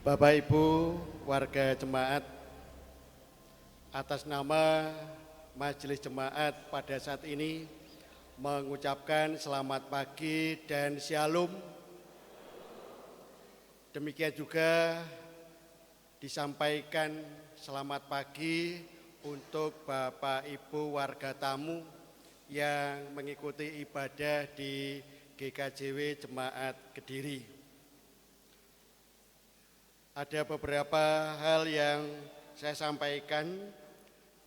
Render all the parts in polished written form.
Bapak Ibu warga jemaat, atas nama Majelis Jemaat pada saat ini mengucapkan selamat pagi dan shalom. Demikian juga disampaikan selamat pagi untuk Bapak Ibu warga tamu yang mengikuti ibadah di GKJW Jemaat Kediri. Ada beberapa hal yang saya sampaikan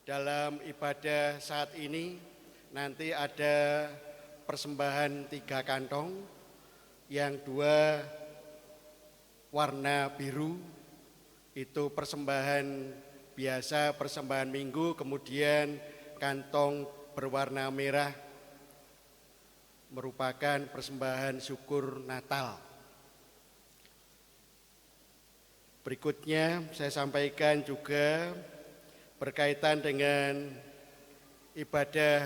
dalam ibadah saat ini. Nanti ada persembahan 3 kantong, yang 2 warna biru, itu persembahan biasa, persembahan minggu, kemudian kantong berwarna merah merupakan persembahan syukur Natal. Berikutnya saya sampaikan juga berkaitan dengan ibadah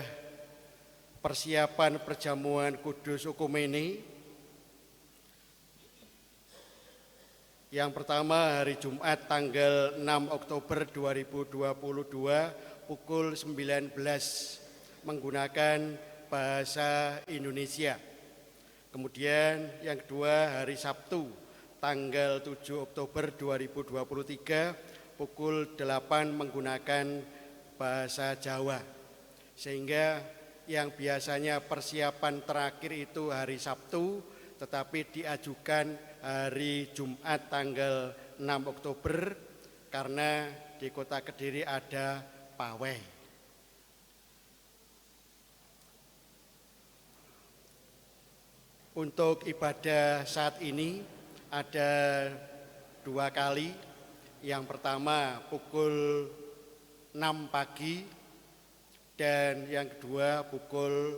persiapan perjamuan kudus Ukumene. Yang pertama hari Jumat tanggal 6 Oktober 2022 pukul 19 menggunakan bahasa Indonesia. Kemudian yang kedua hari Sabtu tanggal 7 Oktober 2023 pukul 8 menggunakan bahasa Jawa. Sehingga yang biasanya persiapan terakhir itu hari Sabtu, tetapi diajukan hari Jumat tanggal 6 Oktober karena di Kota Kediri ada pawai. Untuk ibadah saat ini ada 2 kali. Yang pertama pukul 6 pagi dan yang kedua pukul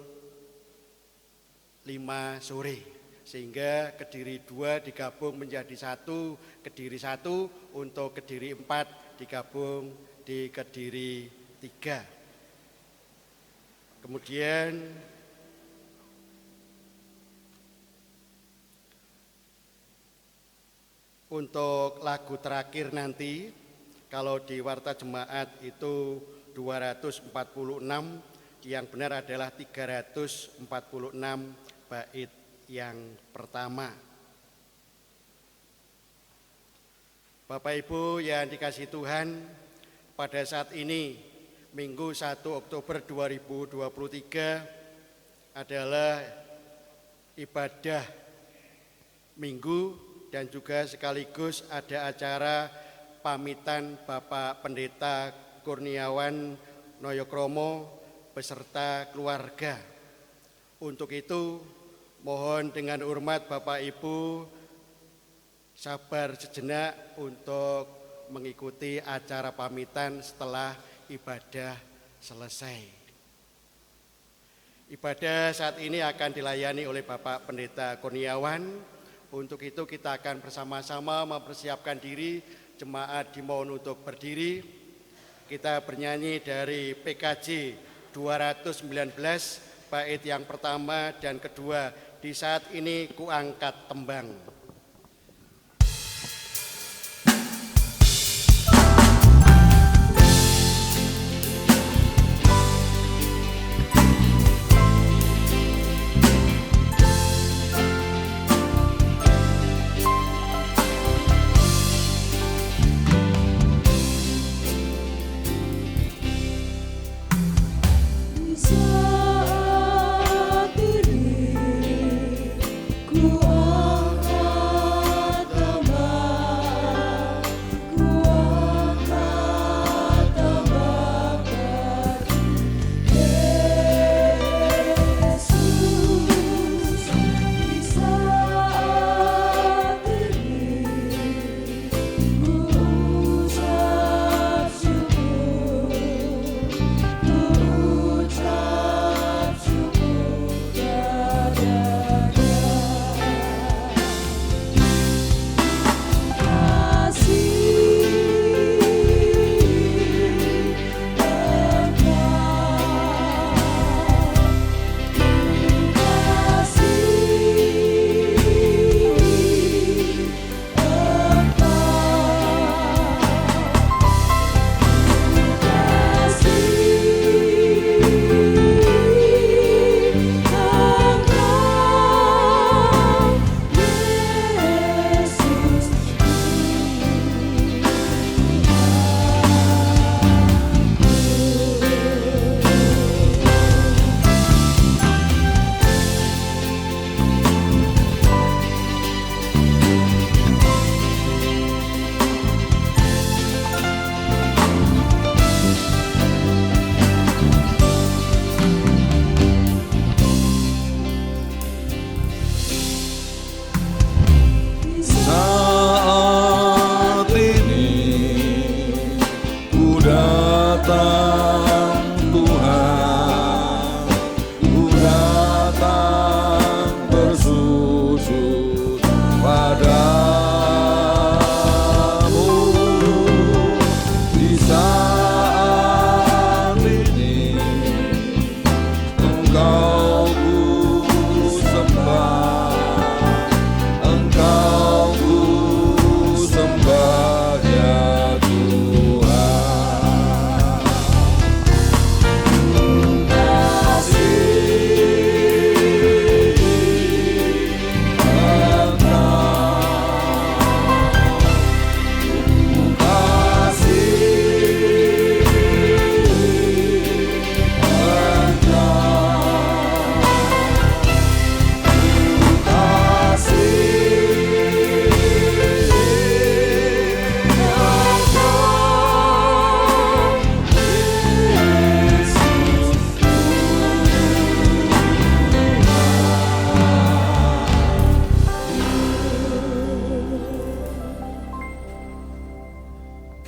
5 sore. Sehingga Kediri 2 digabung menjadi 1, Kediri 1, untuk Kediri 4 digabung di Kediri 3. Kemudian untuk lagu terakhir nanti, kalau di Warta Jemaat itu 246, yang benar adalah 346 bait yang pertama. Bapak Ibu yang dikasihi Tuhan, pada saat ini Minggu 1 Oktober 2023 adalah ibadah Minggu dan juga sekaligus ada acara pamitan Bapak Pendeta Kurniawan Noyokromo beserta keluarga. Untuk itu mohon dengan hormat Bapak Ibu sabar sejenak untuk mengikuti acara pamitan setelah ibadah selesai. Ibadah saat ini akan dilayani oleh Bapak Pendeta Kurniawan. Untuk itu kita akan bersama-sama mempersiapkan diri, jemaat dimohon untuk berdiri. Kita bernyanyi dari PKJ 219, bait yang pertama dan kedua, di saat ini kuangkat tembang.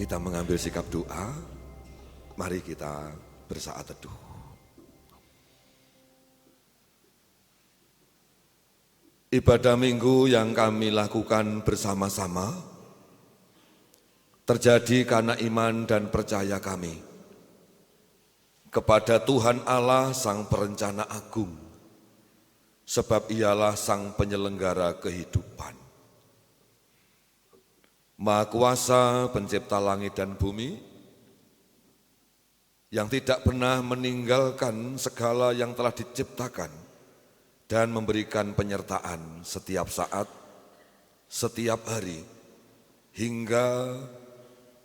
kita mengambil sikap doa, mari kita bersaat teduh. Ibadah minggu yang kami lakukan bersama-sama terjadi karena iman dan percaya kami kepada Tuhan Allah Sang Perencana Agung, sebab Ialah Sang Penyelenggara kehidupan. Maha Kuasa Pencipta langit dan bumi, yang tidak pernah meninggalkan segala yang telah diciptakan dan memberikan penyertaan setiap saat, setiap hari, hingga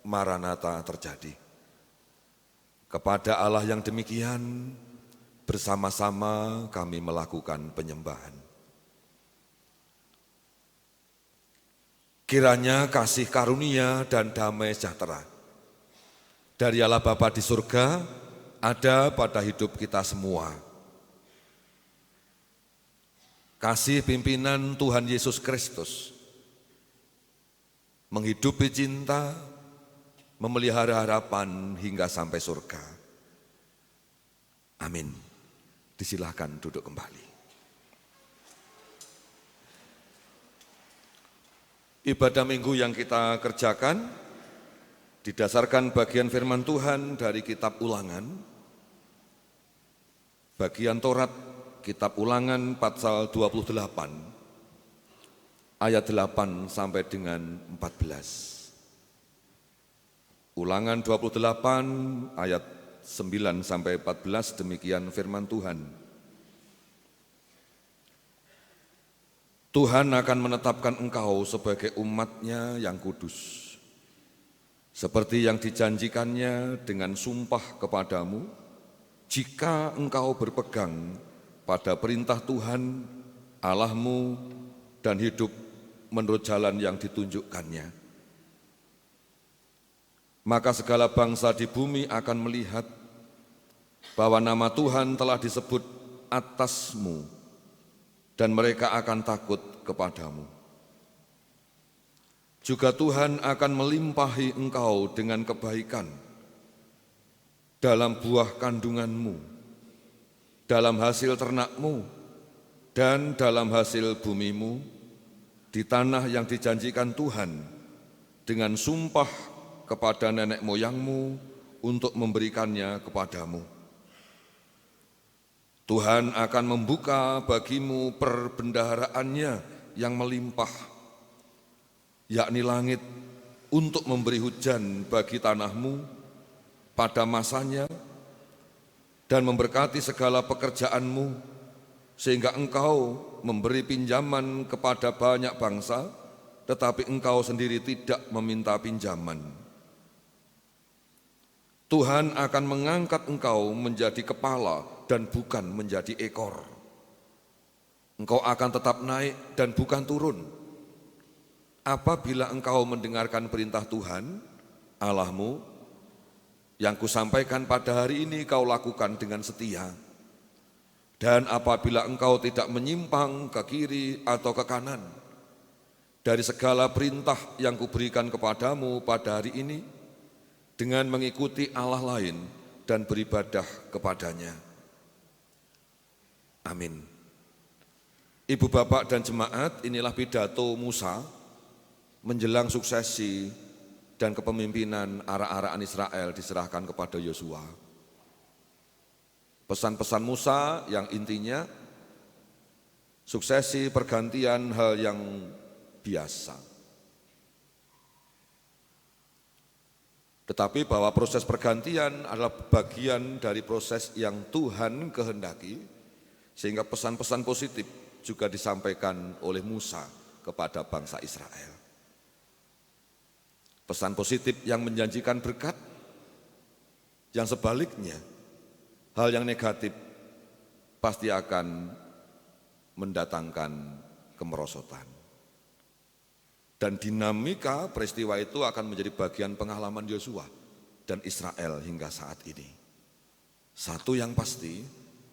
Maranatha terjadi. Kepada Allah yang demikian, bersama-sama kami melakukan penyembahan. Kiranya kasih karunia dan damai sejahtera dari Allah Bapa di surga ada pada hidup kita semua. Kasih pimpinan Tuhan Yesus Kristus, menghidupi cinta, memelihara harapan hingga sampai surga. Amin. Disilahkan duduk kembali. Ibadah minggu yang kita kerjakan didasarkan bagian firman Tuhan dari kitab Ulangan, bagian Taurat, kitab Ulangan pasal 28, ayat 8 sampai dengan 14. Ulangan 28 ayat 9 sampai 14, demikian firman Tuhan. Tuhan akan menetapkan engkau sebagai umat-Nya yang kudus, seperti yang dijanjikannya dengan sumpah kepadamu, jika engkau berpegang pada perintah Tuhan Allahmu dan hidup menurut jalan yang ditunjukkannya. Maka segala bangsa di bumi akan melihat bahwa nama Tuhan telah disebut atasmu, dan mereka akan takut kepadamu. Juga Tuhan akan melimpahi engkau dengan kebaikan dalam buah kandunganmu, dalam hasil ternakmu, dan dalam hasil bumimu, di tanah yang dijanjikan Tuhan dengan sumpah kepada nenek moyangmu untuk memberikannya kepadamu. Tuhan akan membuka bagimu perbendaharaannya yang melimpah, yakni langit, untuk memberi hujan bagi tanahmu pada masanya dan memberkati segala pekerjaanmu, sehingga engkau memberi pinjaman kepada banyak bangsa, tetapi engkau sendiri tidak meminta pinjaman. Tuhan akan mengangkat engkau menjadi kepala dan bukan menjadi ekor. Engkau akan tetap naik dan bukan turun. Apabila engkau mendengarkan perintah Tuhan, Allahmu, yang kusampaikan pada hari ini kau lakukan dengan setia. Dan apabila engkau tidak menyimpang ke kiri atau ke kanan, dari segala perintah yang kuberikan kepadamu pada hari ini, dengan mengikuti Allah lain dan beribadah kepadanya. Amin. Ibu bapak dan jemaat, inilah pidato Musa menjelang suksesi dan kepemimpinan arak-arakan Israel diserahkan kepada Yosua. Pesan-pesan Musa yang intinya suksesi pergantian hal yang biasa. Tetapi bahwa proses pergantian adalah bagian dari proses yang Tuhan kehendaki, sehingga pesan-pesan positif juga disampaikan oleh Musa kepada bangsa Israel. Pesan positif yang menjanjikan berkat, yang sebaliknya hal yang negatif pasti akan mendatangkan kemerosotan. Dan dinamika peristiwa itu akan menjadi bagian pengalaman Yosua dan Israel hingga saat ini. Satu yang pasti,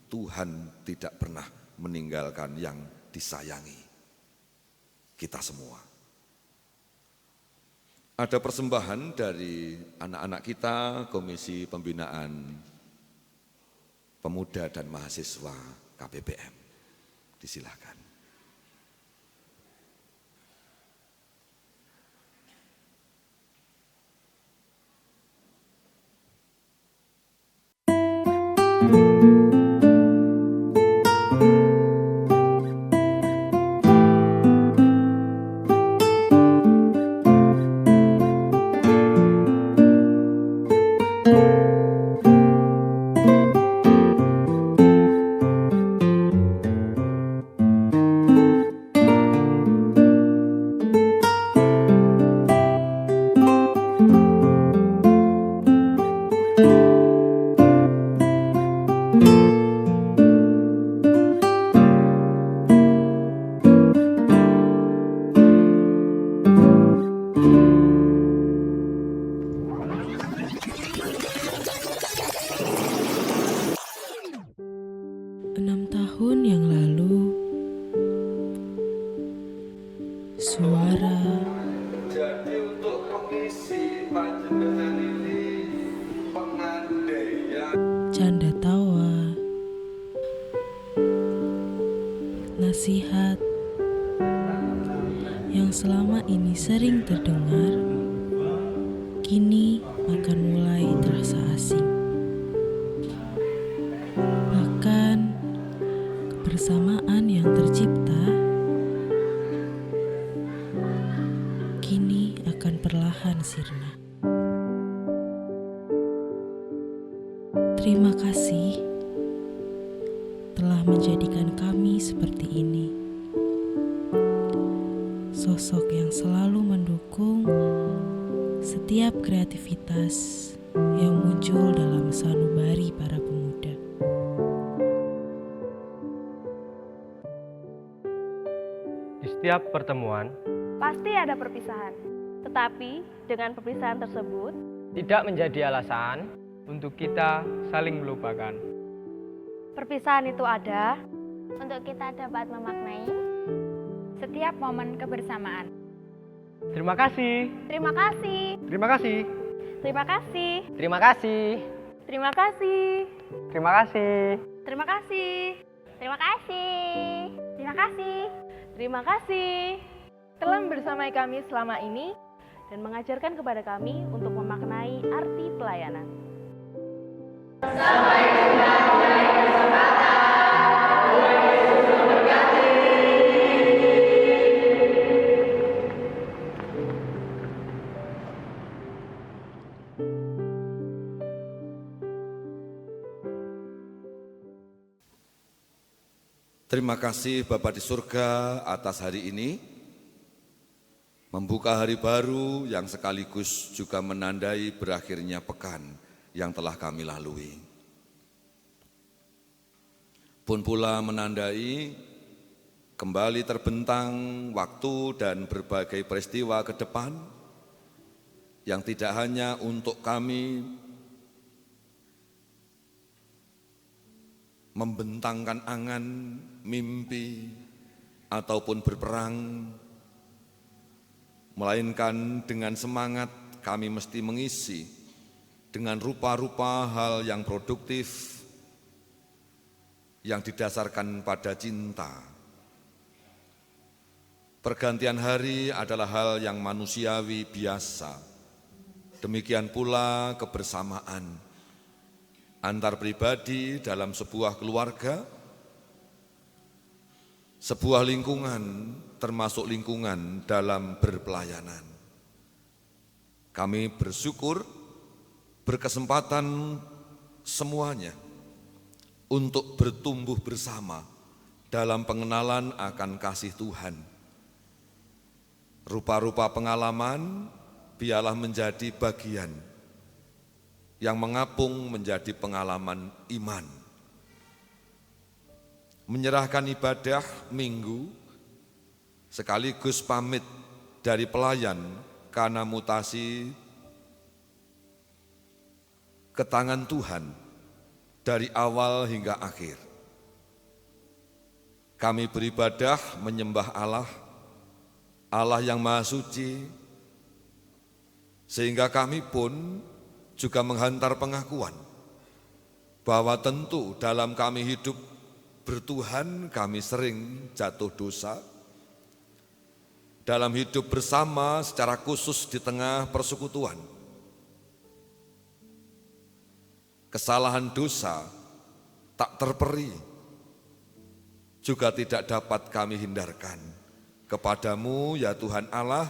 Tuhan tidak pernah meninggalkan yang disayangi, kita semua. Ada persembahan dari anak-anak kita, Komisi Pembinaan Pemuda dan Mahasiswa KPPM. Disilakan. Tahun yang lalu, suara Jadi untuk pengisi panjenengan ini pengandaian, canda tawa, nasihat yang selama ini sering terdengar, kini akan mulai terasa asing. Bahkan kebersamaan yang tercipta kini akan perlahan sirna. Terima kasih telah menjadikan kami seperti ini. Sosok yang selalu mendukung setiap kreativitas yang muncul dalam sanubari para pemuda. Di setiap pertemuan, Pasti ada perpisahan, tetapi dengan perpisahan tersebut tidak menjadi alasan untuk kita saling melupakan. perpisahan itu ada untuk kita dapat memaknai setiap momen kebersamaan. Terima kasih. Terima kasih. Terima kasih. Terima kasih. Terima kasih. Terima kasih. Terima kasih. Terima kasih. Terima kasih. Terima kasih. Terima kasih telah bersamai kami selama ini dan mengajarkan kepada kami untuk memaknai arti pelayanan. Terima kasih Bapa di surga atas hari ini, membuka hari baru yang sekaligus juga menandai berakhirnya pekan yang telah kami lalui. Pun pula menandai kembali terbentang waktu dan berbagai peristiwa ke depan yang tidak hanya untuk kami membentangkan angan, mimpi, ataupun berperang, melainkan dengan semangat kami mesti mengisi dengan rupa-rupa hal yang produktif, yang didasarkan pada cinta. Pergantian hari adalah hal yang manusiawi biasa, demikian pula kebersamaan antar pribadi dalam sebuah keluarga, sebuah lingkungan, termasuk lingkungan dalam berpelayanan. Kami bersyukur berkesempatan semuanya untuk bertumbuh bersama dalam pengenalan akan kasih Tuhan. Rupa-rupa pengalaman biarlah menjadi bagian yang mengapung menjadi pengalaman iman. Menyerahkan ibadah minggu sekaligus pamit dari pelayan karena mutasi ke tangan Tuhan dari awal hingga akhir. Kami beribadah menyembah Allah, Allah yang Maha Suci, Sehingga kami pun juga menghantar pengakuan bahwa tentu dalam kami hidup bertuhan kami sering jatuh dosa. Dalam hidup bersama secara khusus di tengah persekutuan, kesalahan dosa tak terperi, juga tidak dapat kami hindarkan. Kepadamu ya Tuhan Allah,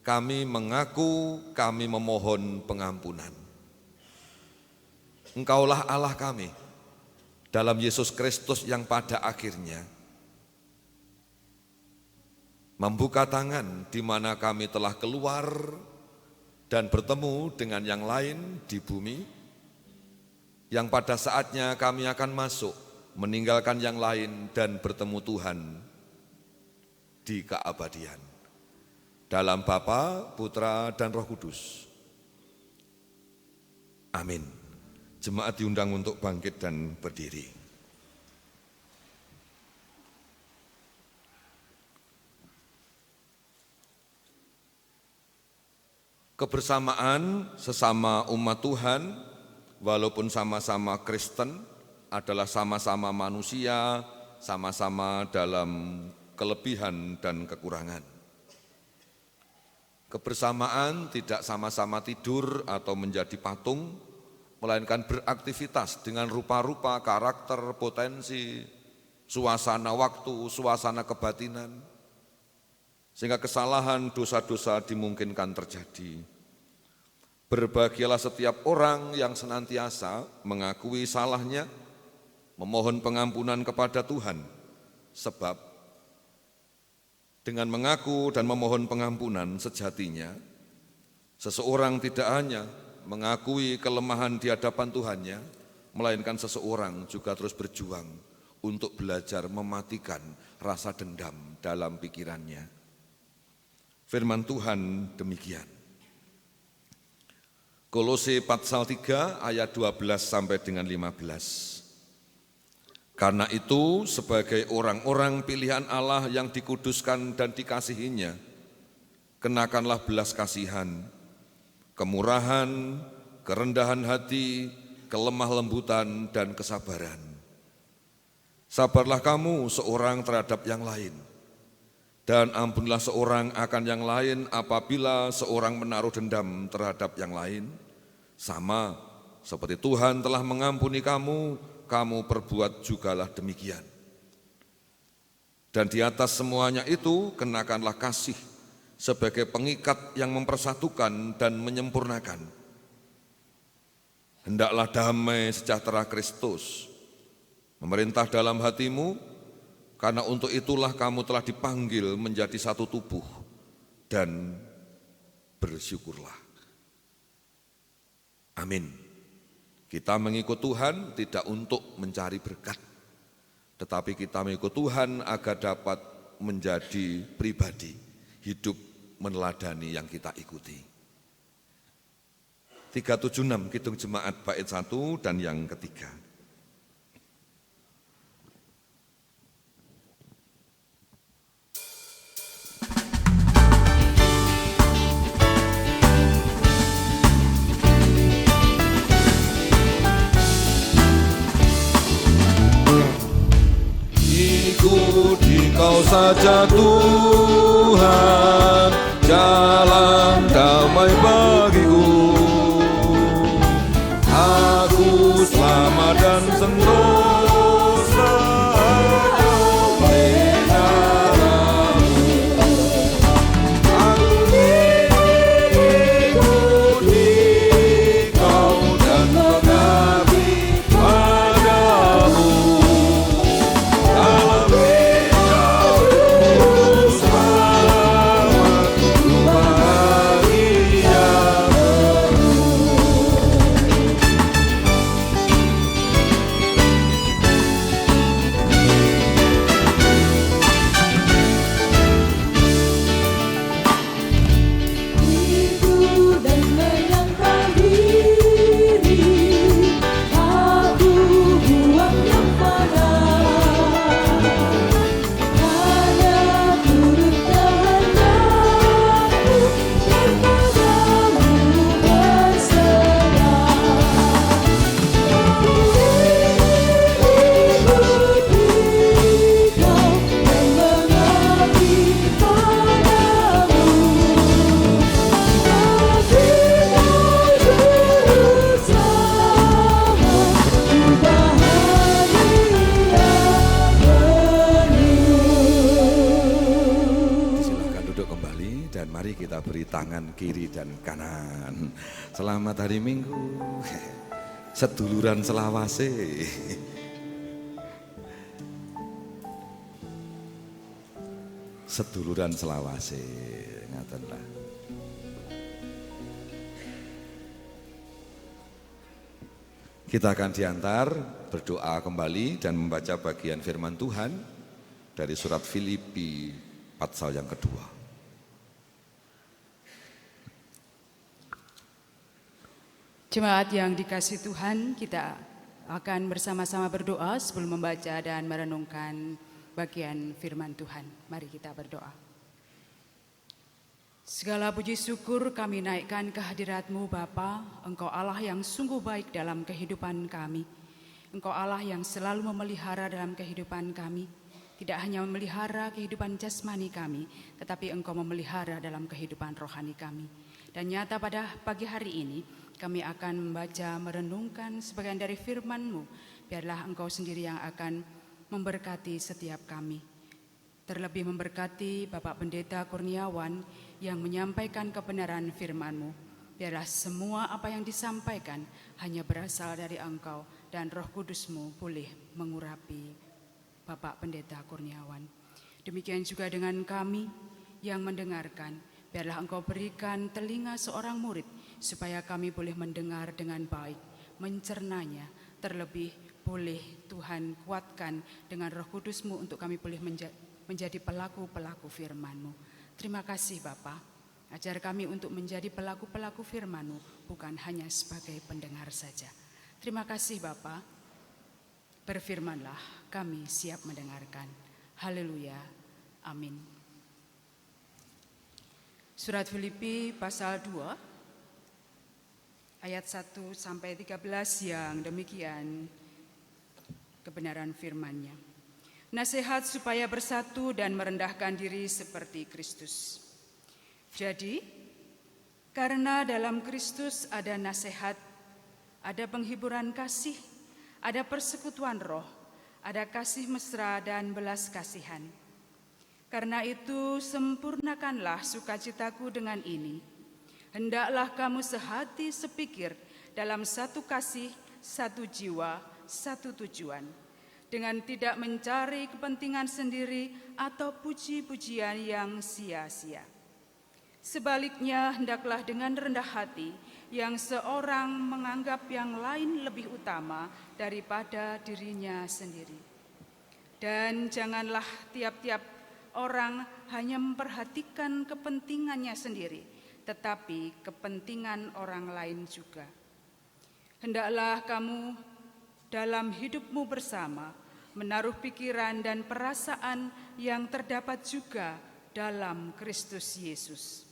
kami mengaku, kami memohon pengampunan. Engkaulah Allah kami dalam Yesus Kristus yang pada akhirnya membuka tangan di mana kami telah keluar dan bertemu dengan yang lain di bumi, yang pada saatnya kami akan masuk, meninggalkan yang lain dan bertemu Tuhan di keabadian. Dalam Bapa, Putra, dan Roh Kudus. Amin. Jemaat diundang untuk bangkit dan berdiri. Kebersamaan sesama umat Tuhan, walaupun sama-sama Kristen, adalah sama-sama manusia, sama-sama dalam kelebihan dan kekurangan. Kebersamaan tidak sama-sama tidur atau menjadi patung, melainkan beraktivitas dengan rupa-rupa, karakter, potensi, suasana waktu, suasana kebatinan, sehingga kesalahan, dosa-dosa dimungkinkan terjadi. Berbahagialah setiap orang yang senantiasa mengakui salahnya, memohon pengampunan kepada Tuhan, sebab dengan mengaku dan memohon pengampunan sejatinya, seseorang tidak hanya mengakui kelemahan di hadapan Tuhannya, melainkan seseorang juga terus berjuang untuk belajar mematikan rasa dendam dalam pikirannya. Firman Tuhan demikian. Kolose pasal 3 ayat 12 sampai dengan 15. Karena itu sebagai orang-orang pilihan Allah yang dikuduskan dan dikasihinya, kenakanlah belas kasihan, kemurahan, kerendahan hati, kelemah lembutan, dan kesabaran. Sabarlah kamu seorang terhadap yang lain, dan ampunilah seorang akan yang lain apabila seorang menaruh dendam terhadap yang lain, sama seperti Tuhan telah mengampuni kamu, kamu perbuat jugalah demikian. Dan di atas semuanya itu kenakanlah kasih sebagai pengikat yang mempersatukan dan menyempurnakan. Hendaklah damai sejahtera Kristus memerintah dalam hatimu, karena untuk itulah kamu telah dipanggil menjadi satu tubuh, dan bersyukurlah. Amin. Kita mengikut Tuhan tidak untuk mencari berkat, tetapi kita mengikut Tuhan agar dapat menjadi pribadi, hidup meneladani yang kita ikuti. 376 Kidung Jemaat bait 1 dan yang ketiga. Ikuti kau saja Tuhan, jalan damai bagiku. Aku selamat dan sentosa hidup di dalam-Mu. Aku ikuti kau dan mengabdi padamu. Dalam hidupku selamat ku bahagia. tangan kiri dan kanan. Selamat hari Minggu, seduluran selawase. Seduluran selawase, ngatenlah. Kita akan diantar berdoa kembali dan membaca bagian firman Tuhan dari surat Filipi pasal yang kedua. Jemaat yang dikasihi Tuhan, kita akan bersama-sama berdoa sebelum membaca dan merenungkan bagian firman Tuhan. Mari kita berdoa. Segala puji syukur kami naikkan kehadirat-Mu Bapa. Engkau Allah yang sungguh baik dalam kehidupan kami. Engkau Allah yang selalu memelihara dalam kehidupan kami. Tidak hanya memelihara kehidupan jasmani kami, tetapi Engkau memelihara dalam kehidupan rohani kami. Dan nyata pada pagi hari ini, kami akan membaca, merenungkan sebagian dari firman-Mu. Biarlah Engkau sendiri yang akan memberkati setiap kami. Terlebih memberkati Bapak Pendeta Kurniawan yang menyampaikan kebenaran firman-Mu. Biarlah semua apa yang disampaikan hanya berasal dari Engkau dan Roh Kudus-Mu boleh mengurapi Bapak Pendeta Kurniawan. Demikian juga dengan kami yang mendengarkan. Biarlah Engkau berikan telinga seorang murid supaya kami boleh mendengar dengan baik, mencernanya. Terlebih boleh Tuhan kuatkan dengan Roh Kudus-Mu untuk kami boleh menjadi pelaku-pelaku firman-Mu. Terima kasih Bapa, ajar kami untuk menjadi pelaku-pelaku firman-Mu, bukan hanya sebagai pendengar saja. Terima kasih Bapa, berfirmanlah, kami siap mendengarkan. Haleluya, amin. Surat Filipi pasal 2, ayat 1 sampai 13 yang demikian kebenaran firman-Nya. Nasihat supaya bersatu dan merendahkan diri seperti Kristus. Jadi, karena dalam Kristus ada nasihat, ada penghiburan kasih, ada persekutuan roh, ada kasih mesra dan belas kasihan. Karena itu, sempurnakanlah sukacitaku dengan ini. Hendaklah kamu sehati sepikir dalam satu kasih, satu jiwa, satu tujuan, dengan tidak mencari kepentingan sendiri atau puji-pujian yang sia-sia. Sebaliknya, hendaklah dengan rendah hati yang seorang menganggap yang lain lebih utama daripada dirinya sendiri. Dan janganlah tiap-tiap orang hanya memperhatikan kepentingannya sendiri, tetapi kepentingan orang lain juga. Hendaklah kamu dalam hidupmu bersama menaruh pikiran dan perasaan yang terdapat juga dalam Kristus Yesus,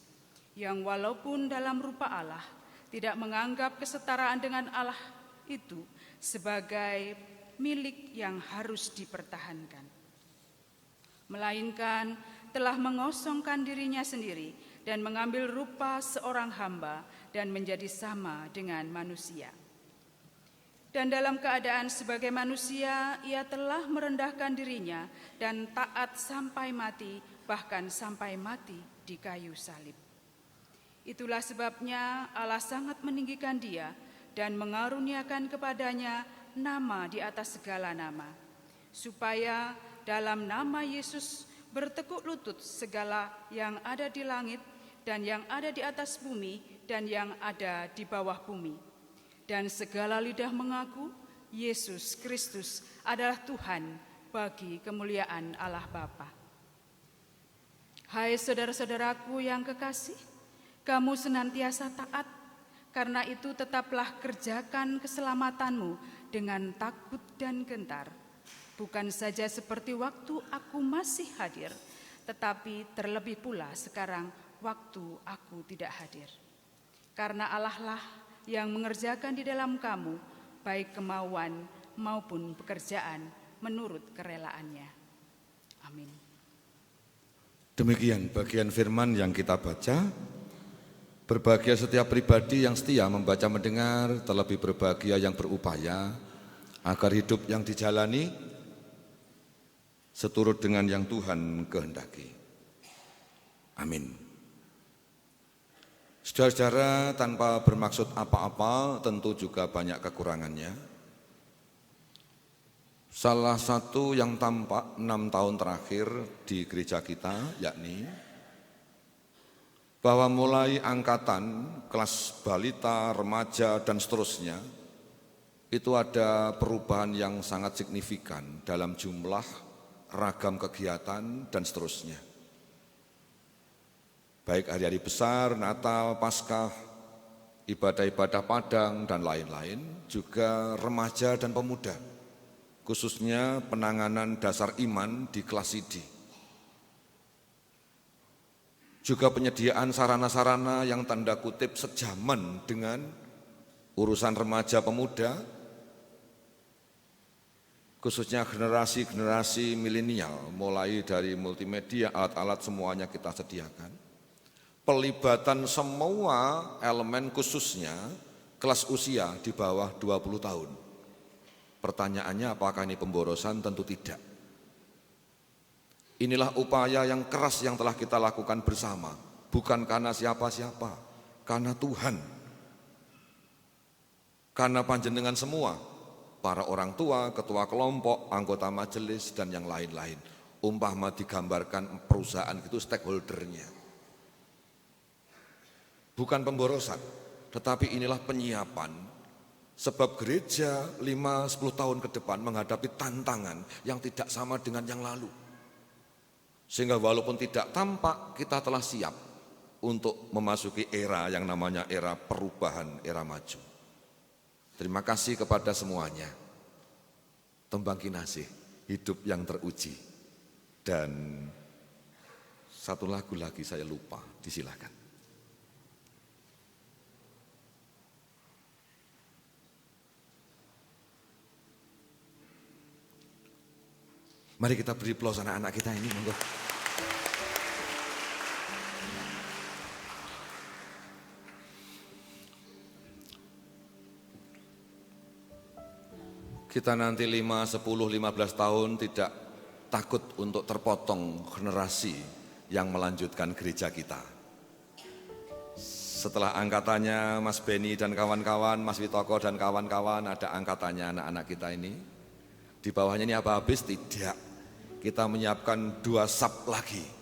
yang walaupun dalam rupa Allah tidak menganggap kesetaraan dengan Allah itu sebagai milik yang harus dipertahankan, melainkan telah mengosongkan dirinya sendiri dan mengambil rupa seorang hamba dan menjadi sama dengan manusia. Dan dalam keadaan sebagai manusia, ia telah merendahkan dirinya dan taat sampai mati, bahkan sampai mati di kayu salib. Itulah sebabnya Allah sangat meninggikan dia dan mengaruniakan kepadanya nama di atas segala nama, supaya dalam nama Yesus bertekuk lutut segala yang ada di langit dan yang ada di atas bumi dan yang ada di bawah bumi. Dan segala lidah mengaku Yesus Kristus adalah Tuhan bagi kemuliaan Allah Bapa. Hai saudara-saudaraku yang kekasih, kamu senantiasa taat, karena itu tetaplah kerjakan keselamatanmu dengan takut dan gentar. Bukan saja seperti waktu aku masih hadir, tetapi terlebih pula sekarang waktu aku tidak hadir. Karena Allah lah yang mengerjakan di dalam kamu baik kemauan maupun pekerjaan menurut kerelaannya. Amin. Demikian bagian firman yang kita baca. Berbahagia setiap pribadi yang setia membaca mendengar, terlebih berbahagia yang berupaya agar hidup yang dijalani seturut dengan yang Tuhan kehendaki. Amin. Saudara-saudara, tanpa bermaksud apa-apa, tentu juga banyak kekurangannya. Salah satu yang tampak 6 tahun terakhir di gereja kita, yakni bahwa mulai angkatan, kelas balita, remaja, dan seterusnya, itu ada perubahan yang sangat signifikan dalam jumlah, ragam kegiatan, dan seterusnya. Baik hari-hari besar, Natal, Paskah, ibadah-ibadah Padang, dan lain-lain, juga remaja dan pemuda, khususnya penanganan dasar iman di kelas ID. Juga penyediaan sarana-sarana yang tanda kutip sejaman dengan urusan remaja pemuda, khususnya generasi-generasi milenial, mulai dari multimedia, alat-alat semuanya kita sediakan. Pelibatan semua elemen khususnya kelas usia di bawah 20 tahun. Pertanyaannya apakah ini pemborosan? Tentu tidak. Inilah upaya yang keras yang telah kita lakukan bersama, bukan karena siapa-siapa, karena Tuhan. Karena panjenengan semua, para orang tua, ketua kelompok, anggota majelis, dan yang lain-lain. Umpama digambarkan perusahaan itu stakeholdernya. Bukan pemborosan, tetapi inilah penyiapan. Sebab gereja 5-10 tahun ke depan menghadapi tantangan yang tidak sama dengan yang lalu. Sehingga walaupun tidak tampak, kita telah siap untuk memasuki era yang namanya era perubahan, era maju. Terima kasih kepada semuanya. Tembang Kinasih, hidup yang teruji. Dan satu lagu lagi saya lupa, disilakan. Mari kita beri aplaus anak-anak kita ini, monggo. Kita nanti 5, 10, 15 tahun tidak takut untuk terpotong generasi yang melanjutkan gereja kita. Setelah angkatannya Mas Beni dan kawan-kawan, Mas Witoko dan kawan-kawan, ada angkatannya anak-anak kita ini. Di bawahnya ini apa habis? Tidak. Kita menyiapkan 2 sub lagi.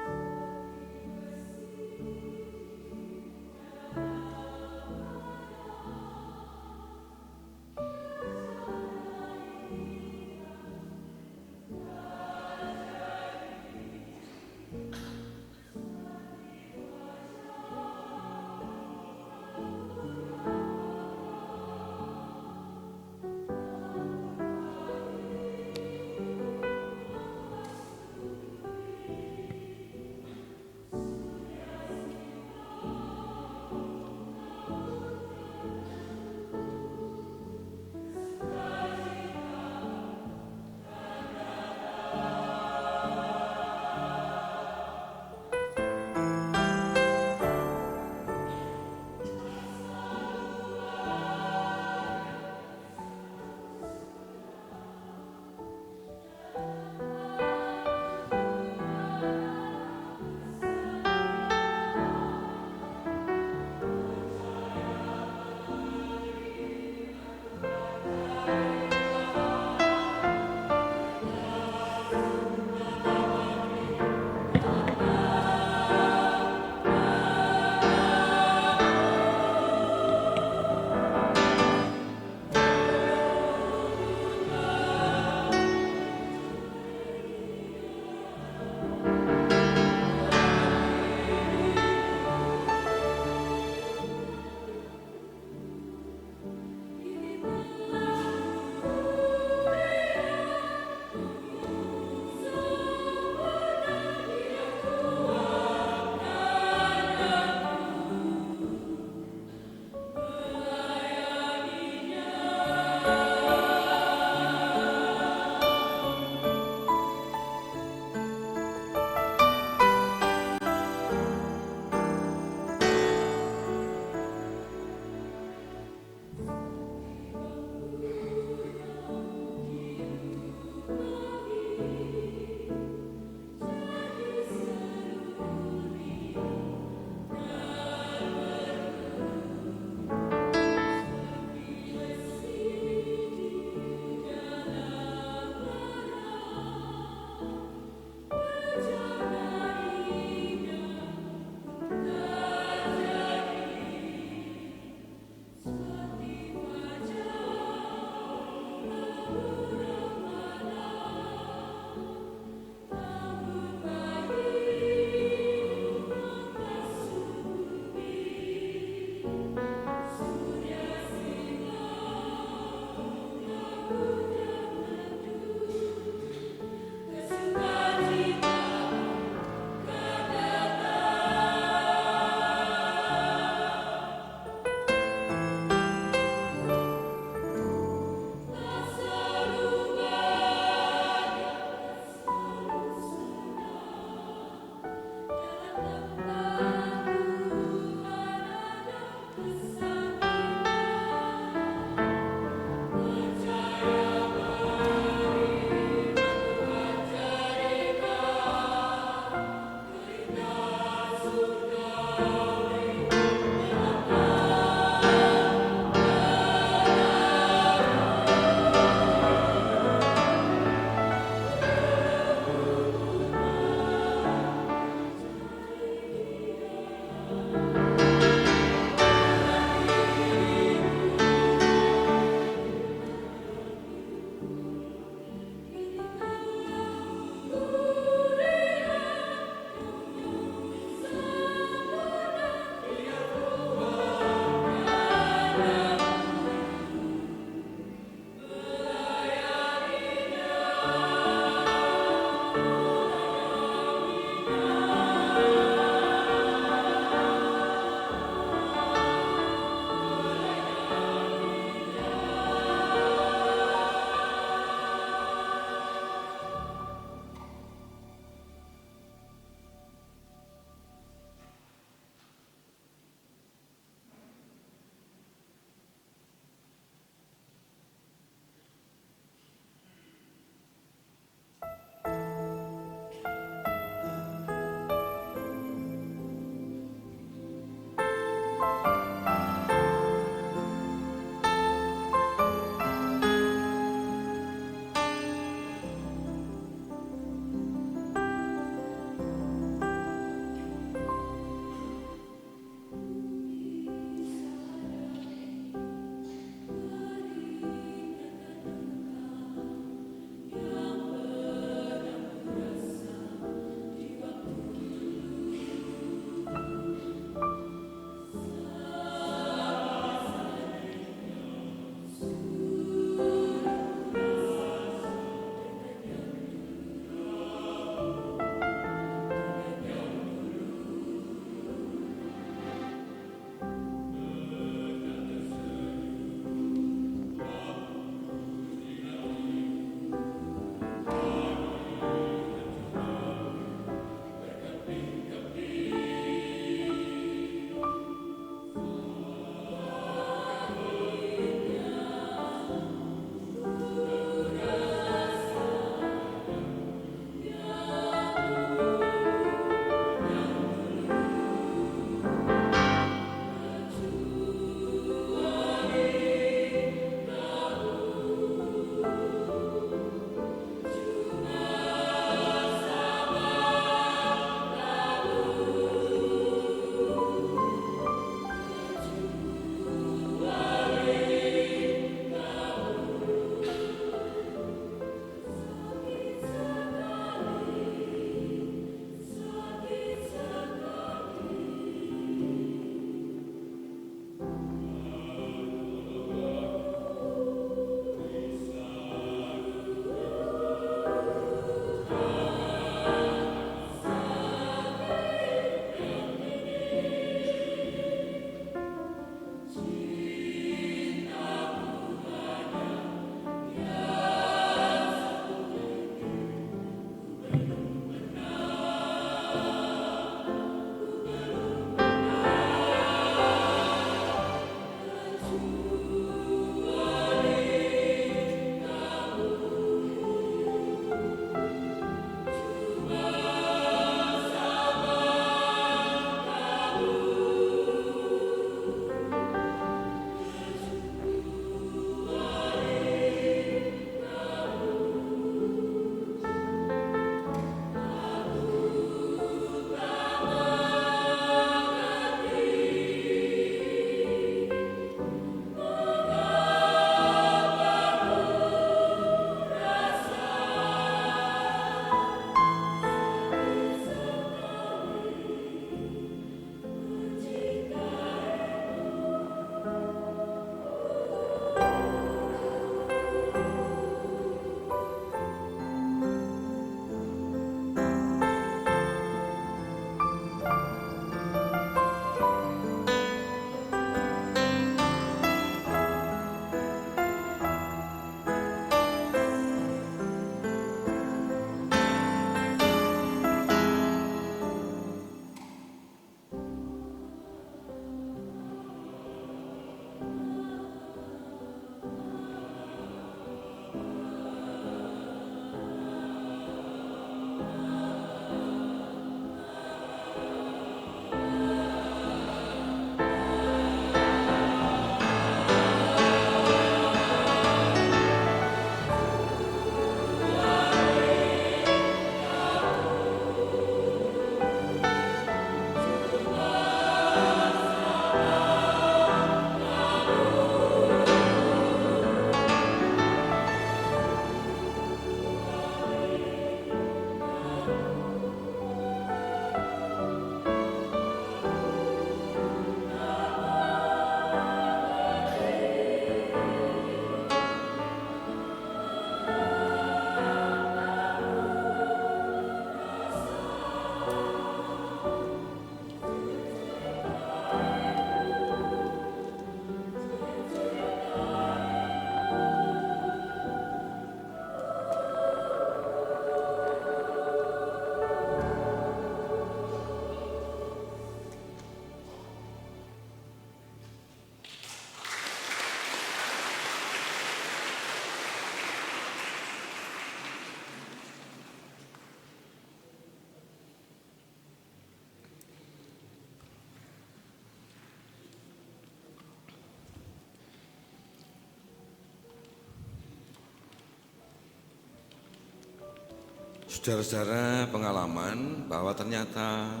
Saudara-saudara, pengalaman bahwa ternyata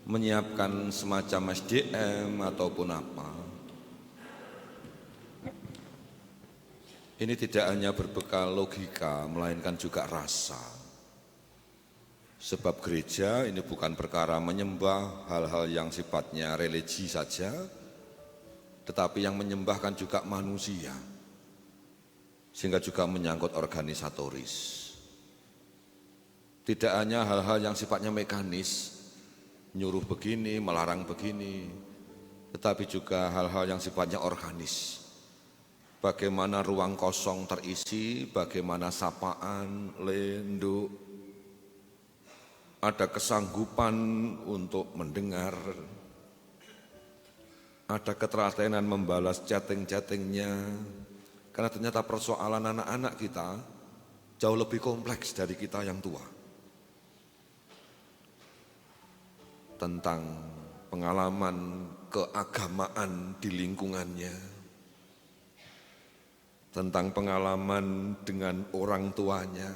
menyiapkan semacam SDM ataupun apa, ini tidak hanya berbekal logika, melainkan juga rasa. Sebab gereja ini bukan perkara menyembah hal-hal yang sifatnya religi saja, tetapi yang menyembahkan juga manusia, sehingga juga menyangkut organisatoris. Tidak hanya hal-hal yang sifatnya mekanis, nyuruh begini, melarang begini, tetapi juga hal-hal yang sifatnya organis. Bagaimana ruang kosong terisi, bagaimana sapaan, lenduk, ada kesanggupan untuk mendengar, ada ketelatenan membalas chatting-chattingnya, karena ternyata persoalan anak-anak kita jauh lebih kompleks dari kita yang tua. Tentang pengalaman keagamaan di lingkungannya, tentang pengalaman dengan orang tuanya,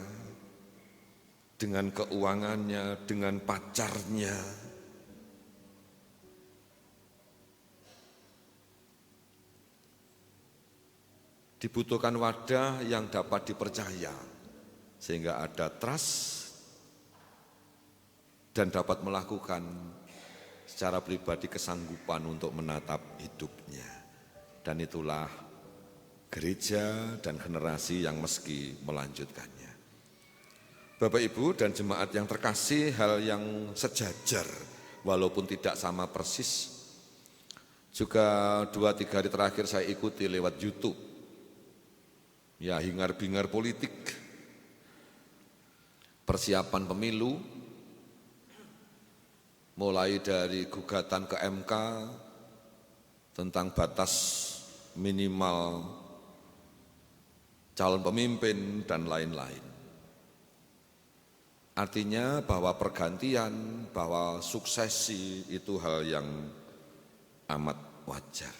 dengan keuangannya, dengan pacarnya. Dibutuhkan wadah yang dapat dipercaya, sehingga ada trust dan dapat melakukan secara pribadi kesanggupan untuk menatap hidupnya. Dan itulah gereja dan generasi yang meski melanjutkannya. Bapak Ibu dan jemaat yang terkasih, hal yang sejajar walaupun tidak sama persis, juga 2-3 hari terakhir saya ikuti lewat YouTube. Ya, hingar-bingar politik, persiapan pemilu, mulai dari gugatan ke MK tentang batas minimal calon pemimpin dan lain-lain. Artinya bahwa pergantian, bahwa suksesi itu hal yang amat wajar.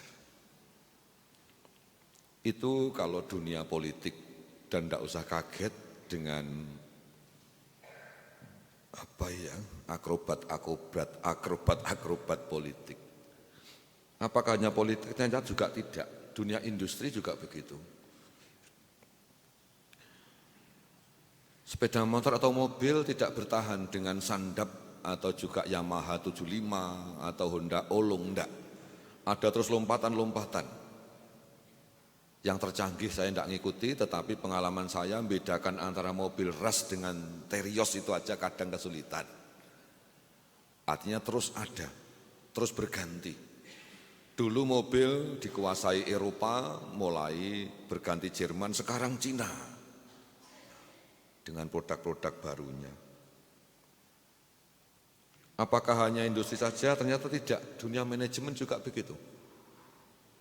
Itu kalau dunia politik, dan tidak usah kaget dengan akrobat politik. Apakah hanya politik? Ternyata juga tidak. Dunia industri juga begitu. Sepeda motor atau mobil tidak bertahan dengan Sandap atau juga Yamaha 75 atau Honda Olong, enggak. Ada terus lompatan-lompatan. Yang tercanggih saya tidak ngikuti, tetapi pengalaman saya membedakan antara mobil ras dengan Terios itu aja kadang kesulitan. Artinya terus ada, terus berganti. Dulu mobil dikuasai Eropa, mulai berganti Jerman, sekarang Cina. Dengan produk-produk barunya. Apakah hanya industri saja? Ternyata tidak, dunia manajemen juga begitu.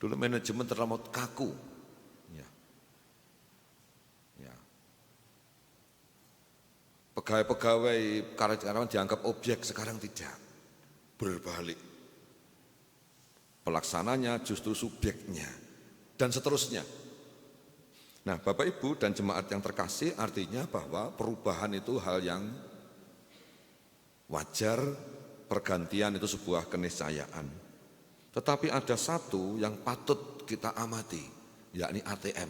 Dulu manajemen terlalu kaku. Pegawai-pegawai karyawan dianggap objek, sekarang tidak. Berbalik. Pelaksananya justru subjeknya. Dan seterusnya. Nah, Bapak Ibu dan jemaat yang terkasih, artinya bahwa perubahan itu hal yang wajar, pergantian itu sebuah keniscayaan. Tetapi ada satu yang patut kita amati, yakni ATM.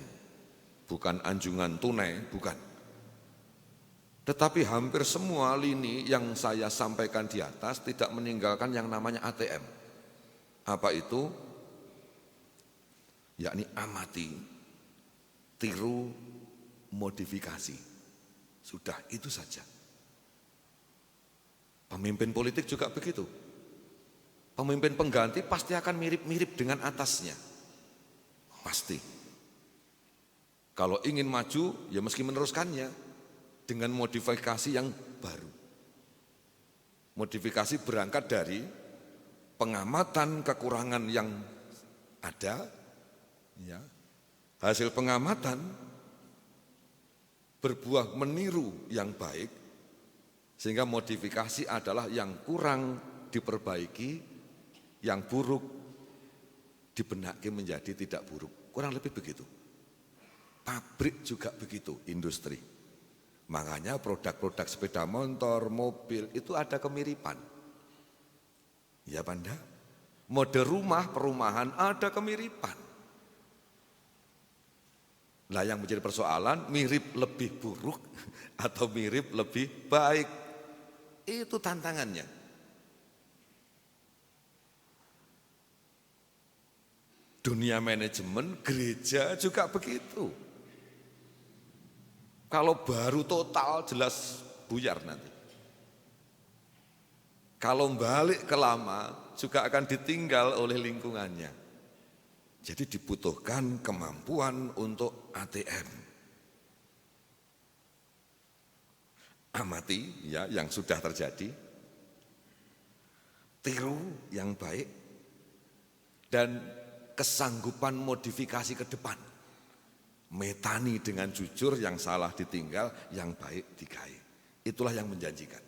Bukan anjungan tunai, bukan. Tetapi hampir semua lini yang saya sampaikan di atas tidak meninggalkan yang namanya ATM. Apa itu? Yakni amati, tiru, modifikasi. Sudah, itu saja. Pemimpin politik juga begitu. Pemimpin pengganti pasti akan mirip-mirip dengan atasnya. Pasti. Kalau ingin maju, ya mesti meneruskannya dengan modifikasi yang baru. Modifikasi berangkat dari pengamatan kekurangan yang ada, ya. Hasil pengamatan berbuah meniru yang baik, sehingga modifikasi adalah yang kurang diperbaiki, yang buruk dibenaki menjadi tidak buruk. Kurang lebih begitu. Pabrik juga begitu, industri. Makanya produk-produk sepeda motor, mobil itu ada kemiripan. Ya Banda, mode rumah, perumahan ada kemiripan. Nah yang menjadi persoalan mirip lebih buruk atau mirip lebih baik. Itu tantangannya. Dunia manajemen, gereja juga begitu. Kalau baru total jelas buyar nanti. Kalau balik ke lama juga akan ditinggal oleh lingkungannya. Jadi dibutuhkan kemampuan untuk ATM. Amati ya yang sudah terjadi. Tiru yang baik dan kesanggupan modifikasi ke depan. Metani dengan jujur, yang salah ditinggal, yang baik digawe. Itulah yang menjanjikan.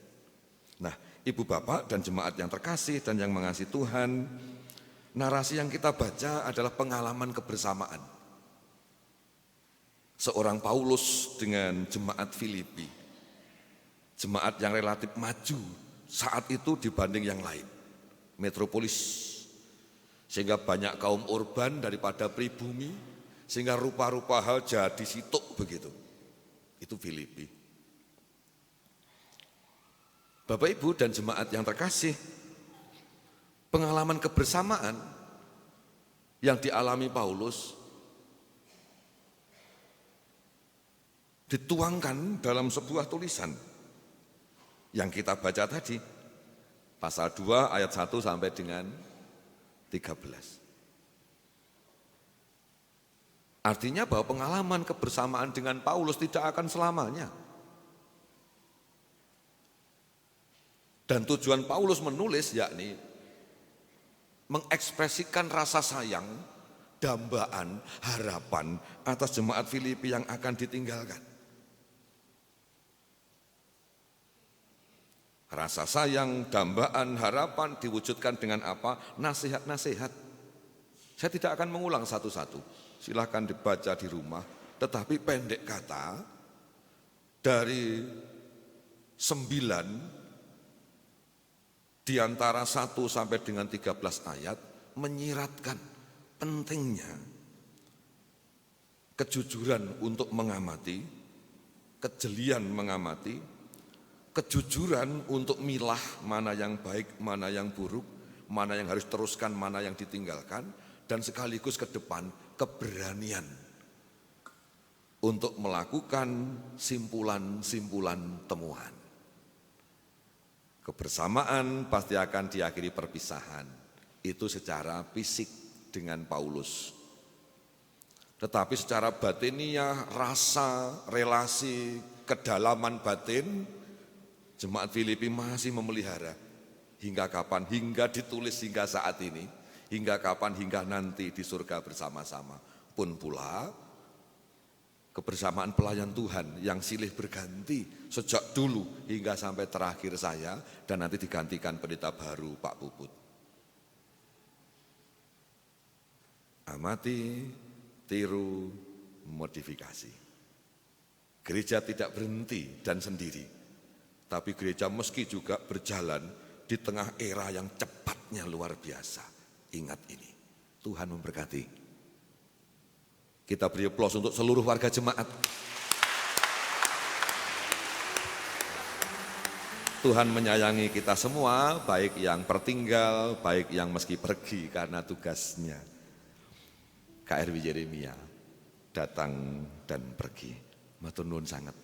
Nah, Ibu Bapak dan jemaat yang terkasih dan yang mengasihi Tuhan, narasi yang kita baca adalah pengalaman kebersamaan. Seorang Paulus dengan jemaat Filipi. Jemaat yang relatif maju saat itu dibanding yang lain. Metropolis. Sehingga banyak kaum urban daripada pribumi, sehingga rupa-rupa hal jadi situk begitu. Itu Filipi. Bapak Ibu dan jemaat yang terkasih, pengalaman kebersamaan yang dialami Paulus dituangkan dalam sebuah tulisan yang kita baca tadi, pasal 2 ayat 1 sampai dengan 13. Artinya bahwa pengalaman kebersamaan dengan Paulus tidak akan selamanya. Dan tujuan Paulus menulis yakni mengekspresikan rasa sayang, dambaan, harapan atas jemaat Filipi yang akan ditinggalkan. Rasa sayang, dambaan, harapan diwujudkan dengan apa? Nasihat-nasihat. Saya tidak akan mengulang satu-satu. Silahkan dibaca di rumah. Tetapi pendek kata, dari 9 di antara 1 sampai dengan 13 ayat menyiratkan pentingnya kejujuran untuk mengamati, kejelian mengamati, kejujuran untuk milah mana yang baik, mana yang buruk, mana yang harus teruskan, mana yang ditinggalkan, dan sekaligus ke depan keberanian untuk melakukan simpulan-simpulan temuan. Kebersamaan pasti akan diakhiri perpisahan. Itu secara fisik dengan Paulus. Tetapi secara batiniah, rasa, relasi, kedalaman batin, jemaat Filipi masih memelihara. Hingga kapan? Hingga ditulis hingga saat ini. Hingga kapan? Hingga nanti di surga bersama-sama. Pun pula kebersamaan pelayan Tuhan yang silih berganti sejak dulu hingga sampai terakhir saya, dan nanti digantikan pendeta baru Pak Puput. Amati, tiru, modifikasi. Gereja tidak berhenti dan sendiri, tapi gereja meski juga berjalan di tengah era yang cepatnya luar biasa. Ingat ini, Tuhan memberkati. Kita beri aplaus untuk seluruh warga jemaat. Tuhan menyayangi kita semua, baik yang tertinggal, baik yang meski pergi karena tugasnya. KRW Yeremia datang dan pergi. Matur nuwun sangat.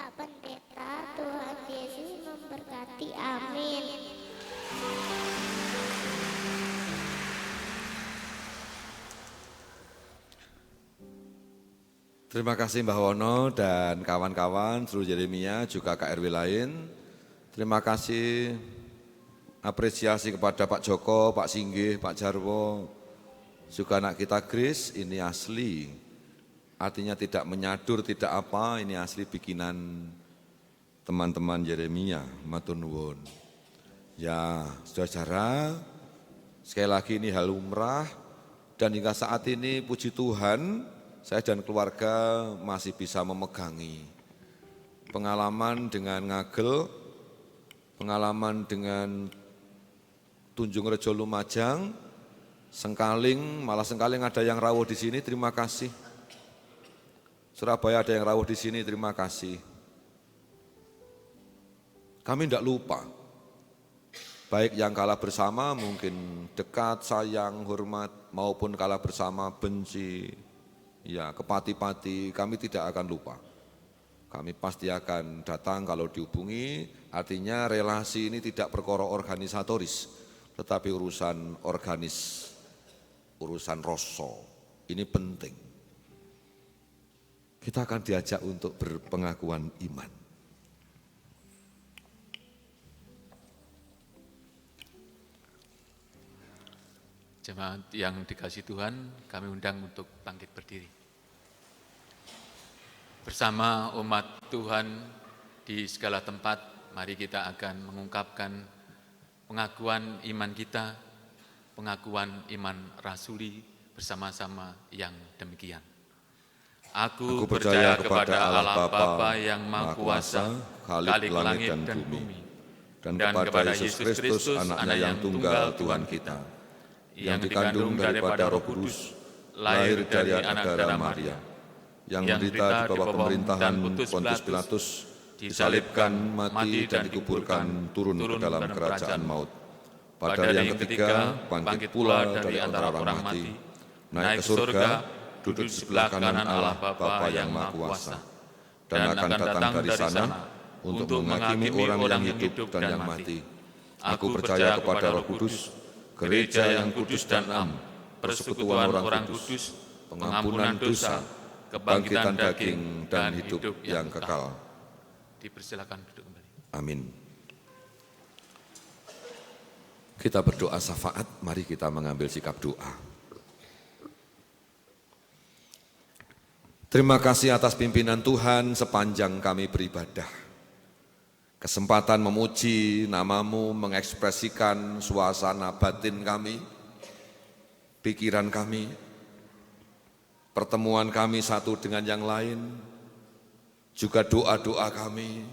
Bapak Pendeta, Tuhan Yesus memberkati. Amin. Terima kasih Mbah Wono dan kawan-kawan seluruh Yeremia, juga KRW lain. Terima kasih apresiasi kepada Pak Joko, Pak Singgih, Pak Jarwo, juga anak kita Grace, ini asli. Artinya tidak menyadur, tidak apa, ini asli bikinan teman-teman Yeremia, matur nuwun. Ya, saudara-saudara, sekali lagi ini hal lumrah dan hingga saat ini puji Tuhan, saya dan keluarga masih bisa memegangi pengalaman dengan Ngagel, pengalaman dengan Tunjung Rejo Lumajang, Sengkaling, malah Sengkaling ada yang rawuh di sini, terima kasih. Surabaya ada yang rawuh di sini, terima kasih. Kami tidak lupa, baik yang kalah bersama mungkin dekat, sayang, hormat, maupun kalah bersama benci, ya kepati-pati, kami tidak akan lupa. Kami pasti akan datang kalau dihubungi, artinya relasi ini tidak perkara organisatoris, tetapi urusan organis, urusan rasa, ini penting. Kita akan diajak untuk berpengakuan iman. Jemaat yang dikasihi Tuhan, kami undang untuk bangkit berdiri. Bersama umat Tuhan di segala tempat, mari kita akan mengungkapkan pengakuan iman kita, pengakuan iman rasuli bersama-sama yang demikian. Aku percaya kepada Allah Bapa yang Maha Kuasa, Khalik langit dan bumi, dan kepada Yesus Kristus, Anaknya yang tunggal Tuhan kita, yang dikandung daripada Roh Kudus, lahir dari anak darah Maria, yang menderita di bawah pemerintahan Pontius Pilatus, disalibkan, mati dan dikuburkan, turun ke dalam kerajaan maut. Pada hari yang ketiga, bangkit pula dari antara orang mati, naik ke surga, duduk di sebelah kanan Allah Bapa yang Maha Kuasa, dan akan datang dari sana untuk menghakimi orang yang hidup dan yang mati. Aku percaya kepada Roh Kudus, gereja yang kudus dan am, persekutuan orang kudus, pengampunan dosa, kebangkitan daging, dan hidup yang kekal. Dipersilakan duduk kembali. Amin. Kita berdoa syafaat, mari kita mengambil sikap doa. Terima kasih atas pimpinan Tuhan sepanjang kami beribadah. Kesempatan memuji nama-Mu, mengekspresikan suasana batin kami, pikiran kami, pertemuan kami satu dengan yang lain, juga doa-doa kami,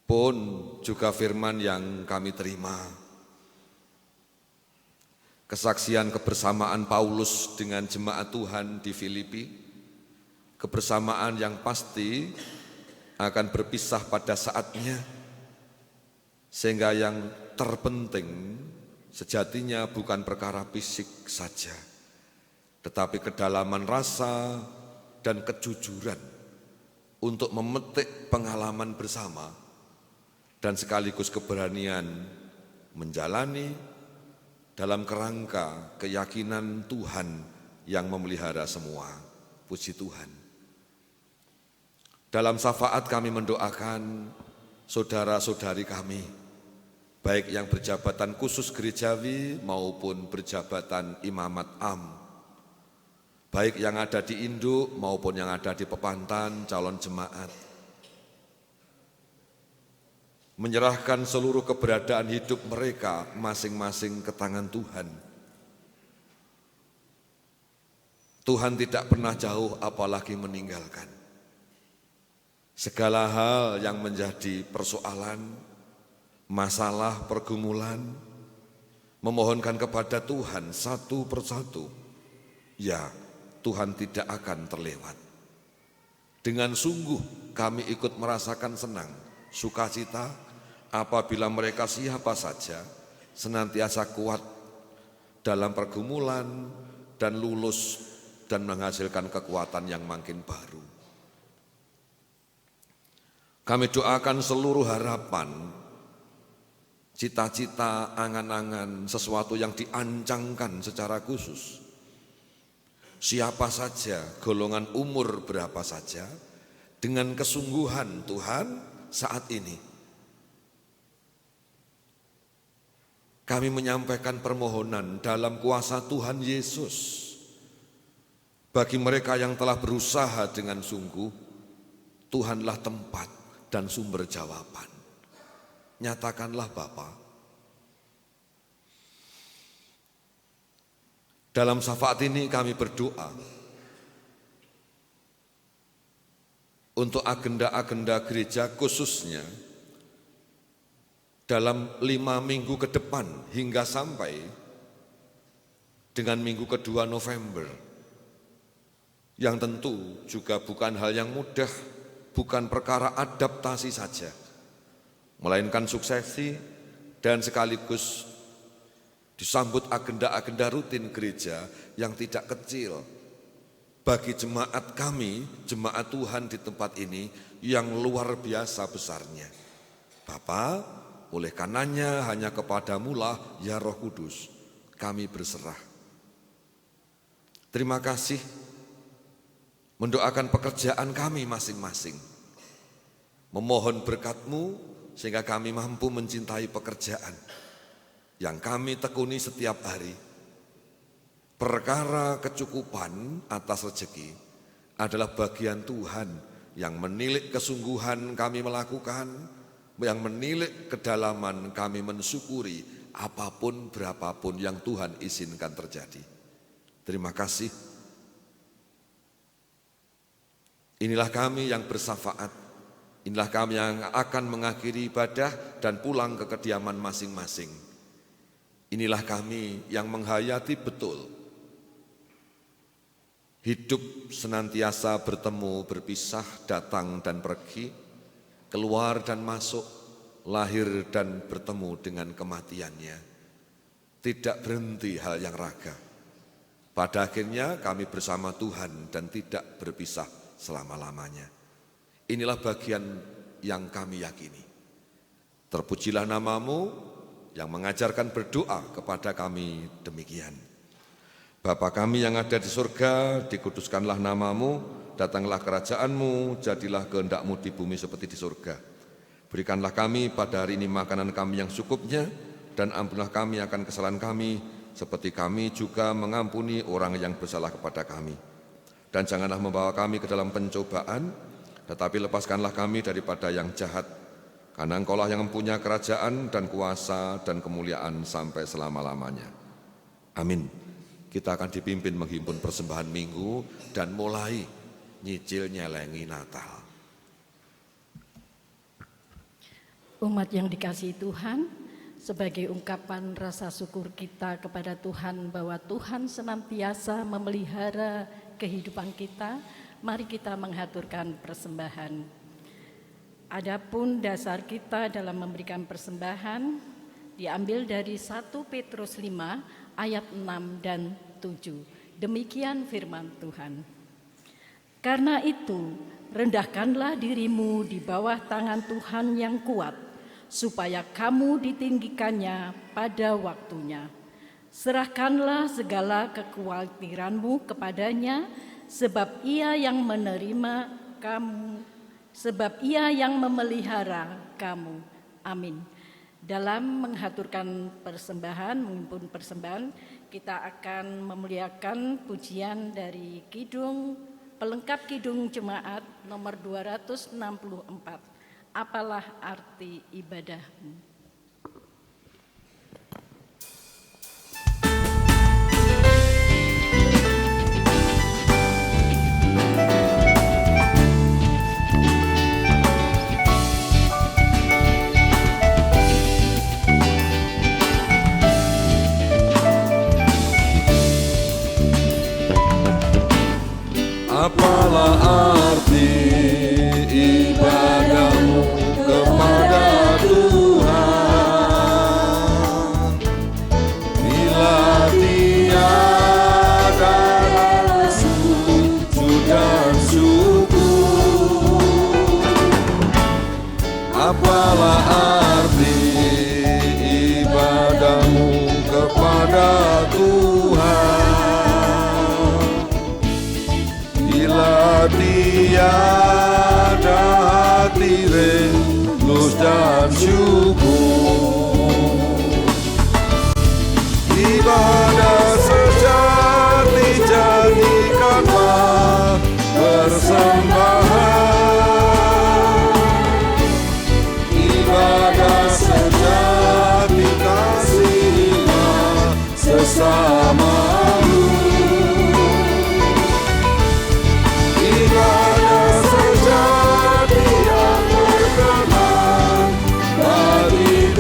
pun juga firman yang kami terima. Kesaksian kebersamaan Paulus dengan jemaat Tuhan di Filipi, kebersamaan yang pasti akan berpisah pada saatnya, sehingga yang terpenting sejatinya bukan perkara fisik saja, tetapi kedalaman rasa dan kejujuran untuk memetik pengalaman bersama dan sekaligus keberanian menjalani dalam kerangka keyakinan Tuhan yang memelihara semua. Puji Tuhan. Dalam syafaat kami mendoakan saudara-saudari kami, baik yang berjabatan khusus gerejawi maupun berjabatan imamat am, baik yang ada di induk maupun yang ada di pepantan calon jemaat, menyerahkan seluruh keberadaan hidup mereka masing-masing ke tangan Tuhan. Tuhan tidak pernah jauh apalagi meninggalkan. Segala hal yang menjadi persoalan, masalah, pergumulan, memohonkan kepada Tuhan satu persatu, ya Tuhan tidak akan terlewat. Dengan sungguh kami ikut merasakan senang, sukacita apabila mereka siapa saja senantiasa kuat dalam pergumulan dan lulus dan menghasilkan kekuatan yang makin baru. Kami doakan seluruh harapan, cita-cita, angan-angan, sesuatu yang diancangkan secara khusus. Siapa saja, golongan umur berapa saja, dengan kesungguhan Tuhan saat ini. Kami menyampaikan permohonan dalam kuasa Tuhan Yesus. Bagi mereka yang telah berusaha dengan sungguh, Tuhanlah tempat dan sumber jawaban. Nyatakanlah Bapa. Dalam syafaat ini kami berdoa untuk agenda-agenda gereja, khususnya dalam 5 minggu ke depan hingga sampai dengan minggu kedua November, yang tentu juga bukan hal yang mudah, bukan perkara adaptasi saja, melainkan suksesi dan sekaligus disambut agenda-agenda rutin gereja yang tidak kecil bagi jemaat kami, jemaat Tuhan di tempat ini yang luar biasa besarnya. Bapa, oleh kanannya hanya kepadamu-lah ya Roh Kudus kami berserah. Terima kasih, mendoakan pekerjaan kami masing-masing, memohon berkat-Mu sehingga kami mampu mencintai pekerjaan yang kami tekuni setiap hari. Perkara kecukupan atas rezeki adalah bagian Tuhan yang menilik kesungguhan kami melakukan, yang menilik kedalaman kami mensyukuri apapun berapapun yang Tuhan izinkan terjadi. Terima kasih. Inilah kami yang bersyafaat, inilah kami yang akan mengakhiri ibadah dan pulang ke kediaman masing-masing. Inilah kami yang menghayati betul hidup senantiasa bertemu, berpisah, datang dan pergi, keluar dan masuk, lahir dan bertemu dengan kematiannya. Tidak berhenti hal yang raga. Pada akhirnya kami bersama Tuhan dan tidak berpisah selama-lamanya. Inilah bagian yang kami yakini. Terpujilah nama-Mu yang mengajarkan berdoa kepada kami demikian. Bapa kami yang ada di surga, dikuduskanlah nama-Mu, datanglah kerajaan-Mu, jadilah kehendak-Mu di bumi seperti di surga. Berikanlah kami pada hari ini makanan kami yang cukupnya, dan ampunilah kami akan kesalahan kami, seperti kami juga mengampuni orang yang bersalah kepada kami. Dan janganlah membawa kami ke dalam pencobaan, tetapi lepaskanlah kami daripada yang jahat, karena Engkau-lah yang mempunyai kerajaan dan kuasa dan kemuliaan sampai selama-lamanya. Amin. Kita akan dipimpin menghimpun persembahan minggu dan mulai nyicil nyelengi Natal. Umat yang dikasihi Tuhan, sebagai ungkapan rasa syukur kita kepada Tuhan bahwa Tuhan senantiasa memelihara kehidupan kita, mari kita menghaturkan persembahan. Adapun dasar kita dalam memberikan persembahan diambil dari 1 Petrus 5 ayat 6 dan 7. Demikian firman Tuhan. Karena itu, rendahkanlah dirimu di bawah tangan Tuhan yang kuat, supaya kamu ditinggikannya pada waktunya. Serahkanlah segala kekhawatiranmu kepadanya, sebab Ia yang menerima kamu, sebab Ia yang memelihara kamu. Amin. Dalam menghaturkan persembahan, menghimpun persembahan, kita akan memuliakan pujian dari Kidung, pelengkap Kidung Jemaat nomor 264. Apalah arti ibadahmu? Apalah arti ibadahmu kepada Tuhan? apalah arti ibadahmu kepada Tuhan bila tiada hati rindu dan syukur. Ibadah sejati jadikanlah persembahan, ibadah sejati kasihilah sesamamu, ibadah sejati yang berkenan bagi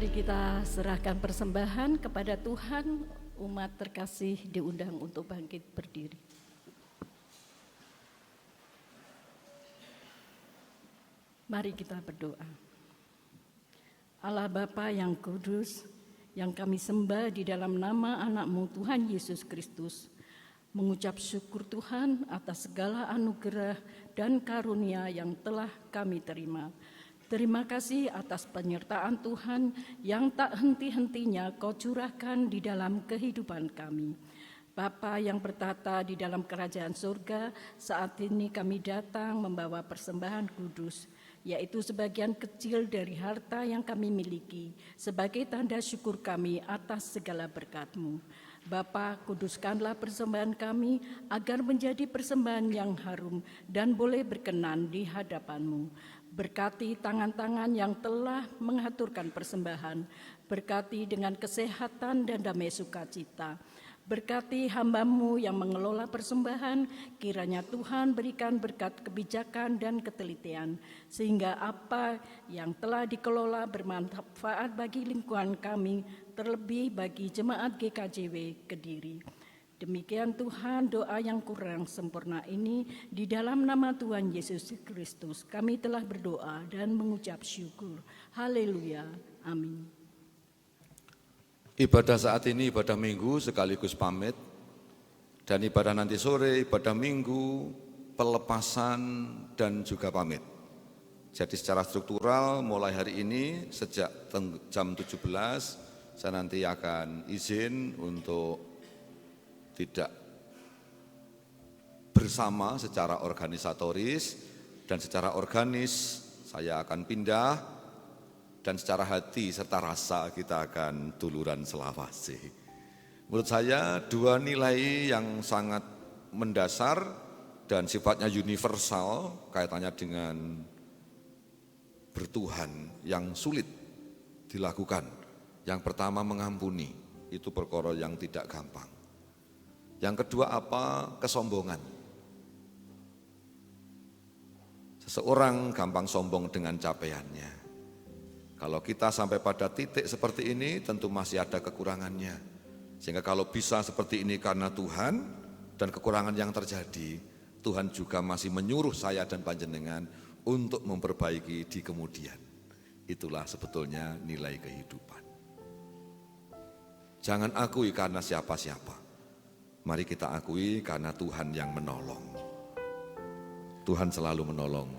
Mari kita serahkan persembahan kepada Tuhan. Umat terkasih diundang untuk bangkit berdiri. Mari kita berdoa. Allah Bapa yang kudus, yang kami sembah di dalam nama anak-Mu Tuhan Yesus Kristus, mengucap syukur Tuhan atas segala anugerah dan karunia yang telah kami terima. Terima kasih atas penyertaan Tuhan yang tak henti-hentinya Kau curahkan di dalam kehidupan kami. Bapa yang bertata di dalam kerajaan surga, saat ini kami datang membawa persembahan kudus, yaitu sebagian kecil dari harta yang kami miliki, sebagai tanda syukur kami atas segala berkat-Mu. Bapa, kuduskanlah persembahan kami agar menjadi persembahan yang harum dan boleh berkenan di hadapan-Mu. Berkati tangan-tangan yang telah mengaturkan persembahan, berkati dengan kesehatan dan damai sukacita. Berkati hamba-Mu yang mengelola persembahan, kiranya Tuhan berikan berkat kebijakan dan ketelitian, sehingga apa yang telah dikelola bermanfaat bagi lingkungan kami, terlebih bagi jemaat GKJW Kediri. Demikian Tuhan, doa yang kurang sempurna ini di dalam nama Tuhan Yesus Kristus kami telah berdoa dan mengucap syukur. Haleluya. Amin. Ibadah saat ini ibadah minggu sekaligus pamit, dan ibadah nanti sore ibadah minggu, pelepasan dan juga pamit. Jadi secara struktural mulai hari ini sejak jam 17 saya nanti akan izin untuk tidak bersama secara organisatoris, dan secara organis saya akan pindah, dan secara hati serta rasa kita akan duluran selawase. Menurut saya dua nilai yang sangat mendasar dan sifatnya universal kaitannya dengan bertuhan yang sulit dilakukan. Yang pertama mengampuni, itu perkara yang tidak gampang. Yang kedua apa? Kesombongan. Seseorang gampang sombong dengan capaiannya. Kalau kita sampai pada titik seperti ini tentu masih ada kekurangannya. Sehingga kalau bisa seperti ini karena Tuhan dan kekurangan yang terjadi, Tuhan juga masih menyuruh saya dan panjenengan untuk memperbaiki di kemudian. Itulah sebetulnya nilai kehidupan. Jangan akui karena siapa-siapa. Mari kita akui karena Tuhan yang menolong. Tuhan selalu menolong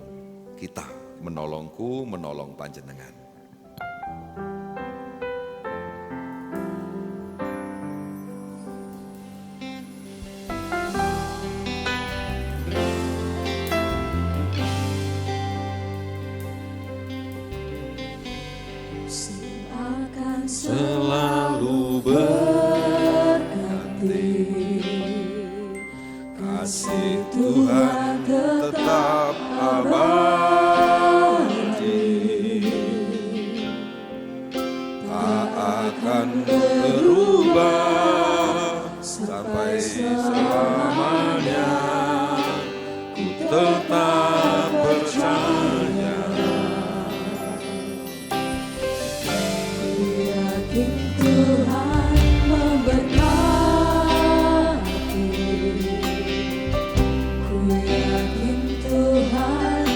kita, menolongku, menolong panjenengan. Akan selalu berganti. Kasih Tuhan tetap abadi, tak akan berubah sampai selamanya. Ku tetap percaya, ku yakin Tuhan memberkati. Tuhan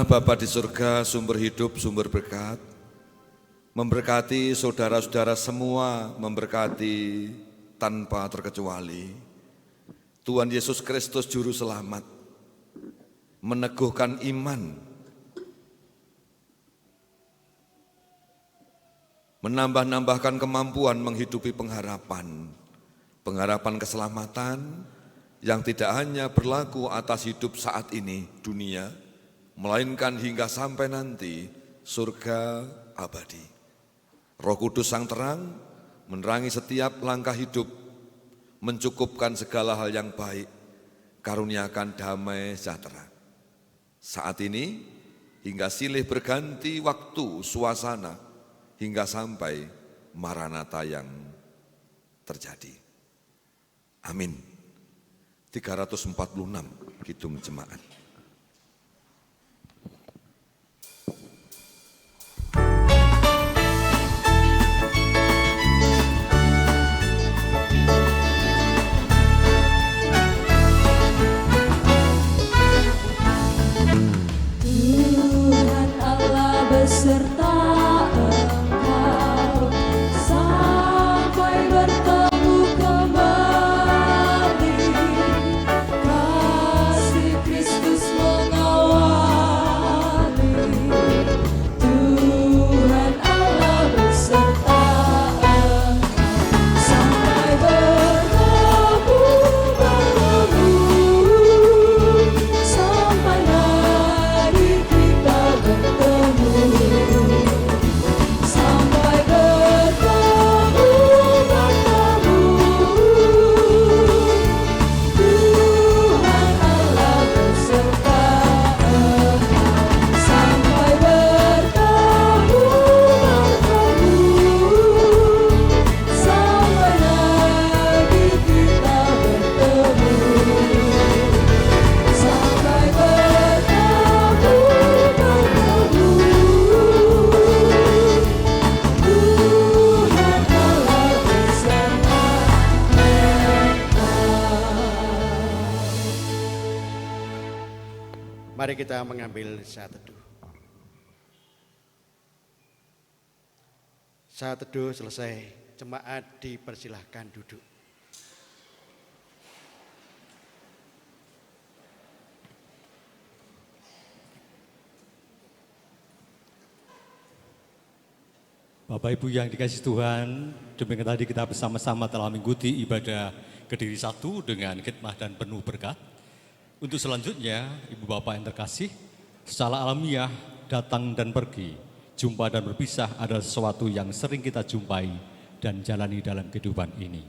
Bapa di surga, sumber hidup, sumber berkat, memberkati saudara-saudara semua, memberkati tanpa terkecuali. Tuhan Yesus Kristus Juru Selamat, meneguhkan iman, menambah-nambahkan kemampuan menghidupi pengharapan keselamatan yang tidak hanya berlaku atas hidup saat ini, dunia, melainkan hingga sampai nanti surga abadi. Roh Kudus Sang Terang menerangi setiap langkah hidup, mencukupkan segala hal yang baik, karuniakan damai sejahtera. Saat ini hingga silih berganti waktu, suasana, hingga sampai Maranatha yang terjadi. Amin. 346 Kidung Jemaat. Tuhan Allah beserta engkau sampai bertemu kembali. Kasih Kristus mengawali. Tuhan Allah beserta engkau sampai bertemu sampai hari kita bertemu, sampai bertemu. Tuhan Allah beserta engkau sampai bertemu, sampai lagi kita bertemu, sampai bertemu. Tuhan Allah beserta Mari kita mengambil saat teduh. Saat teduh selesai, jemaat dipersilahkan duduk. Bapak Ibu yang dikasihi Tuhan, demikian tadi kita bersama-sama telah mengikuti ibadah Kediri 1 dengan khidmat dan penuh berkat. Untuk selanjutnya, Ibu Bapak yang terkasih, secara alamiah datang dan pergi, jumpa dan berpisah adalah sesuatu yang sering kita jumpai dan jalani dalam kehidupan ini.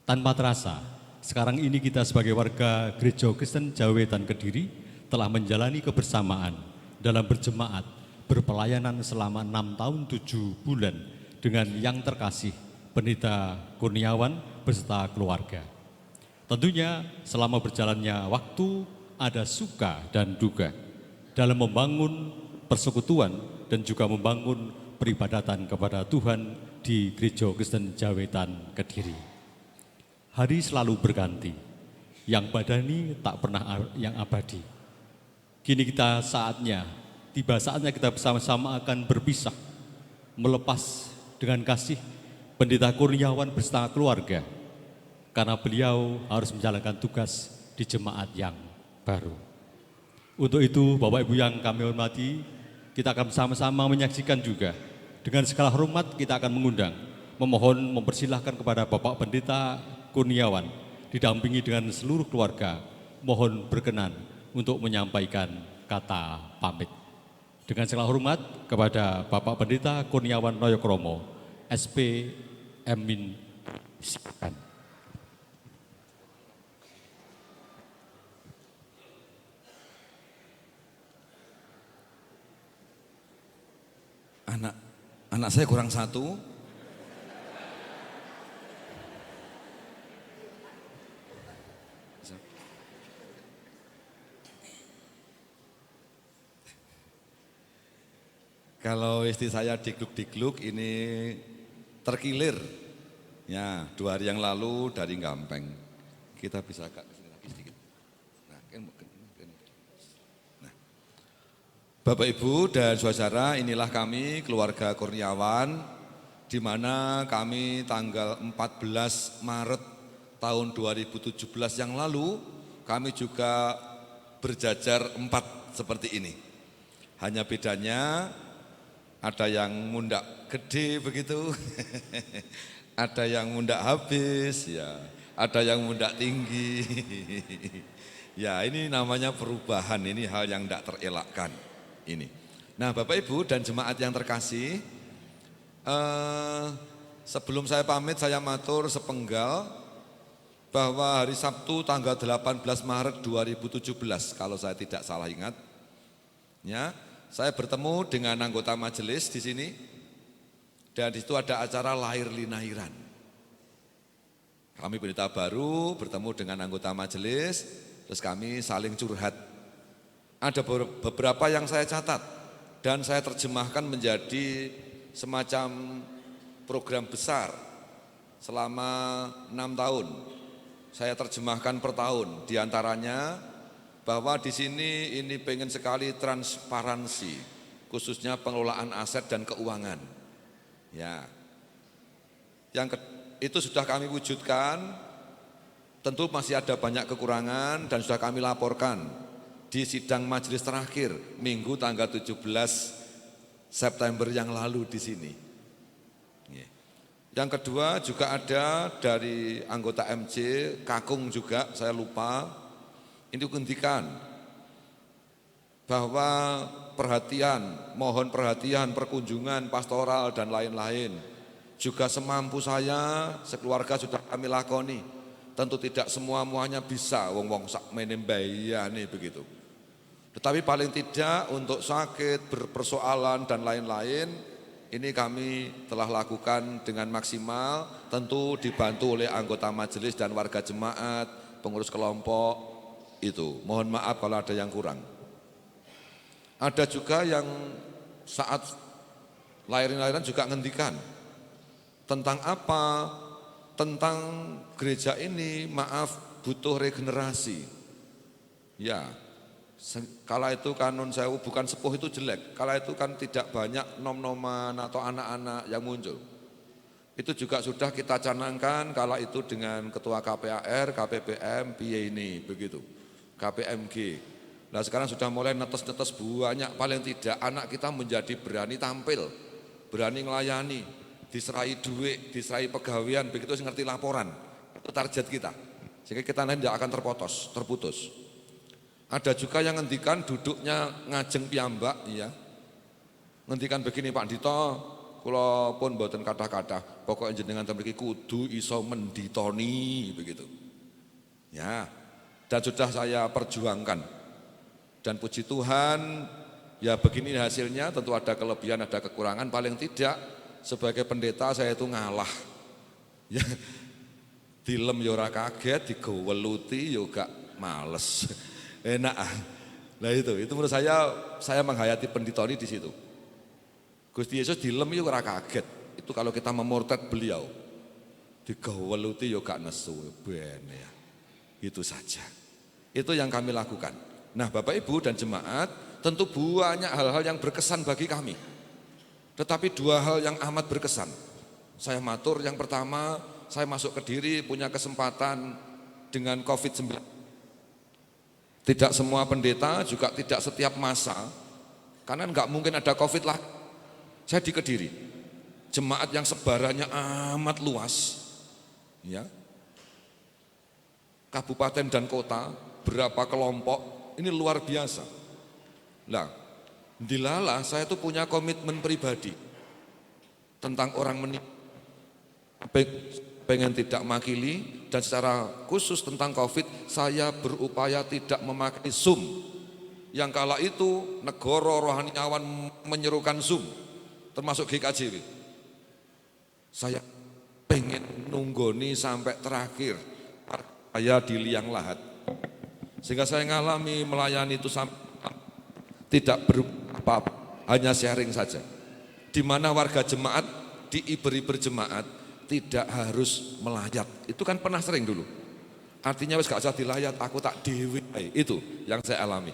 Tanpa terasa, sekarang ini kita sebagai warga Gereja Kristen Jawetan Kediri telah menjalani kebersamaan dalam berjemaat, berpelayanan selama 6 tahun 7 bulan dengan yang terkasih Pendeta Kurniawan beserta keluarga. Tentunya selama berjalannya waktu ada suka dan duka dalam membangun persekutuan dan juga membangun peribadatan kepada Tuhan di Gereja Kristen Jawetan Kediri. Hari selalu berganti, yang badani tak pernah yang abadi. Kini tiba saatnya kita bersama-sama akan berpisah, melepas dengan kasih Pendeta Kurniawan beserta keluarga, karena beliau harus menjalankan tugas di jemaat yang baru. Untuk itu, Bapak Ibu yang kami hormati, kita akan bersama-sama menyaksikan juga. Dengan segala hormat kita akan mengundang, memohon, mempersilahkan kepada Bapak Pendeta Kurniawan, didampingi dengan seluruh keluarga, mohon berkenan untuk menyampaikan kata pamit. Dengan segala hormat kepada Bapak Pendeta Kurniawan Noyokromo, SP Emin Sikan. Anak saya kurang satu. Kalau istri saya digluk-digluk ini terkilir. Ya, 2 hari yang lalu dari Gampeng. Kita bisa kesini lagi sedikit. Nah, Bapak Ibu dan saudara, inilah kami keluarga Kurniawan, di mana kami tanggal 14 Maret tahun 2017 yang lalu kami juga berjajar 4 seperti ini. Hanya bedanya ada yang mundak gede begitu, ada yang mundak habis, ya, ada yang mundak tinggi. Ya, ini namanya perubahan, ini hal yang tidak terelakkan ini. Nah, Bapak Ibu dan jemaat yang terkasih, sebelum saya pamit saya matur sepenggal bahwa hari Sabtu tanggal 18 Maret 2017 kalau saya tidak salah ingat, ya, saya bertemu dengan anggota majelis di sini dan di situ ada acara lahir linahiran. Kami pendeta baru bertemu dengan anggota majelis, terus kami saling curhat. Ada beberapa yang saya catat dan saya terjemahkan menjadi semacam program besar selama 6 tahun. Saya terjemahkan per tahun, diantaranya bahwa di sini ini pengen sekali transparansi, khususnya pengelolaan aset dan keuangan. Ya, itu sudah kami wujudkan. Tentu masih ada banyak kekurangan dan sudah kami laporkan di sidang majelis terakhir Minggu tanggal 17 September yang lalu di sini. Yang kedua juga ada dari anggota MC, Kakung juga, saya lupa, ini hentikan bahwa perhatian, mohon perhatian, perkunjungan, pastoral dan lain-lain. Juga semampu saya, sekeluarga sudah kami lakoni. Tentu tidak semua-muanya bisa, wong-wong sak menem bayane begitu. Tetapi paling tidak untuk sakit, berpersoalan dan lain-lain, ini kami telah lakukan dengan maksimal, tentu dibantu oleh anggota majelis dan warga jemaat, pengurus kelompok itu. Mohon maaf kalau ada yang kurang. Ada juga yang saat lahiran juga ngendikan tentang apa? Tentang gereja ini, maaf, butuh regenerasi. Ya, kala itu kanun sewu bukan sepuh itu jelek, kala itu kan tidak banyak nom-noman atau anak-anak yang muncul. Itu juga sudah kita canangkan kala itu dengan ketua KPAR, KPPM, piye ini begitu, KPMG. Nah sekarang sudah mulai netes-netes banyak, paling tidak anak kita menjadi berani tampil, berani melayani, diserai duit, diserai pegawaian, begitu ngerti laporan, itu target kita. Sehingga kita nanti tidak akan terputus. Ada juga yang ngendikan duduknya ngajeng piyambak, ya. Ngendikan begini, Pak Dito, kula pun mboten kathah-kathah, pokoknya jenengan mriki kudu iso menditoni begitu. Ya. Dan sudah saya perjuangkan. Dan puji Tuhan, ya begini hasilnya, tentu ada kelebihan, ada kekurangan, paling tidak sebagai pendeta saya itu ngalah. Ya. Dilem ya ora kaget, digeweluti ya gak males. Enak. Nah itu menurut saya menghayati penditoni di situ. Gusti Yesus dilem ya ora kaget. Itu kalau kita memortet beliau. Digeweluti ya gak nesu, ben ya. Itu saja. Itu yang kami lakukan. Nah, Bapak Ibu dan jemaat, tentu banyak hal-hal yang berkesan bagi kami. Tetapi 2 hal yang amat berkesan. Saya matur, yang pertama, saya masuk Kediri punya kesempatan dengan COVID-19. Tidak semua pendeta, juga tidak setiap masa, karena enggak mungkin ada COVID lah. Saya di Kediri, jemaat yang sebarannya amat luas, ya, kabupaten dan kota, berapa kelompok, ini luar biasa. Nah, dilala saya tuh punya komitmen pribadi tentang orang meninggal, pengen tidak makili, dan secara khusus tentang COVID saya berupaya tidak memakai Zoom. Yang kala itu negara rohaniawan menyerukan Zoom, termasuk GKJW. Saya pengen nunggoni sampai terakhir saya di liang lahat, sehingga saya ngalami melayani itu sampai tidak berapa, hanya sharing saja. Di mana warga jemaat di iber-iber jemaat tidak harus melayat. Itu kan pernah sering dulu. Artinya wis gak usah dilayat, aku tak dewe. Itu yang saya alami.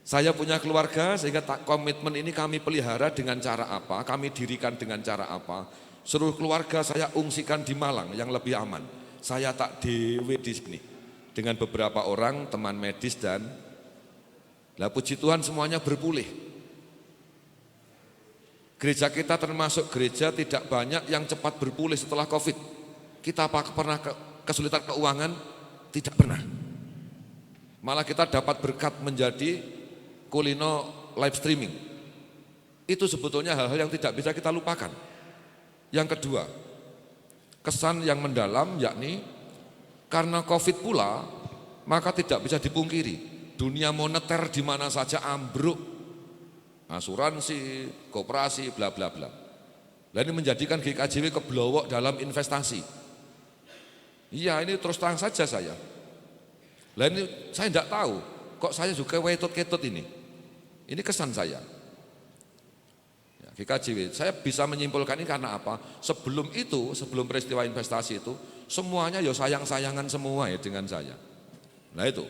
Saya punya keluarga sehingga komitmen ini kami pelihara dengan cara apa, kami dirikan dengan cara apa. Seluruh keluarga saya ungsikan di Malang yang lebih aman. Saya tak dewe di sini dengan beberapa orang teman medis dan puji Tuhan semuanya berpulih. Gereja kita termasuk gereja tidak banyak yang cepat berpulih setelah COVID. Kita pernah kesulitan keuangan? Tidak pernah. Malah kita dapat berkat menjadi Kulino live streaming. Itu sebetulnya hal-hal yang tidak bisa kita lupakan. Yang kedua, kesan yang mendalam yakni karena COVID pula, maka tidak bisa dipungkiri. Dunia moneter di mana saja ambruk, asuransi, koperasi, bla bla bla. Ini menjadikan GKJW keblowok dalam investasi. Iya, ini terus terang saja saya. Ini saya tidak tahu, kok saya juga ketut-ketut ini. Ini kesan saya. Ya, GKJW, saya bisa menyimpulkan ini karena apa? Sebelum itu, sebelum peristiwa investasi itu, semuanya ya sayang-sayangan semua ya dengan saya. Nah itu,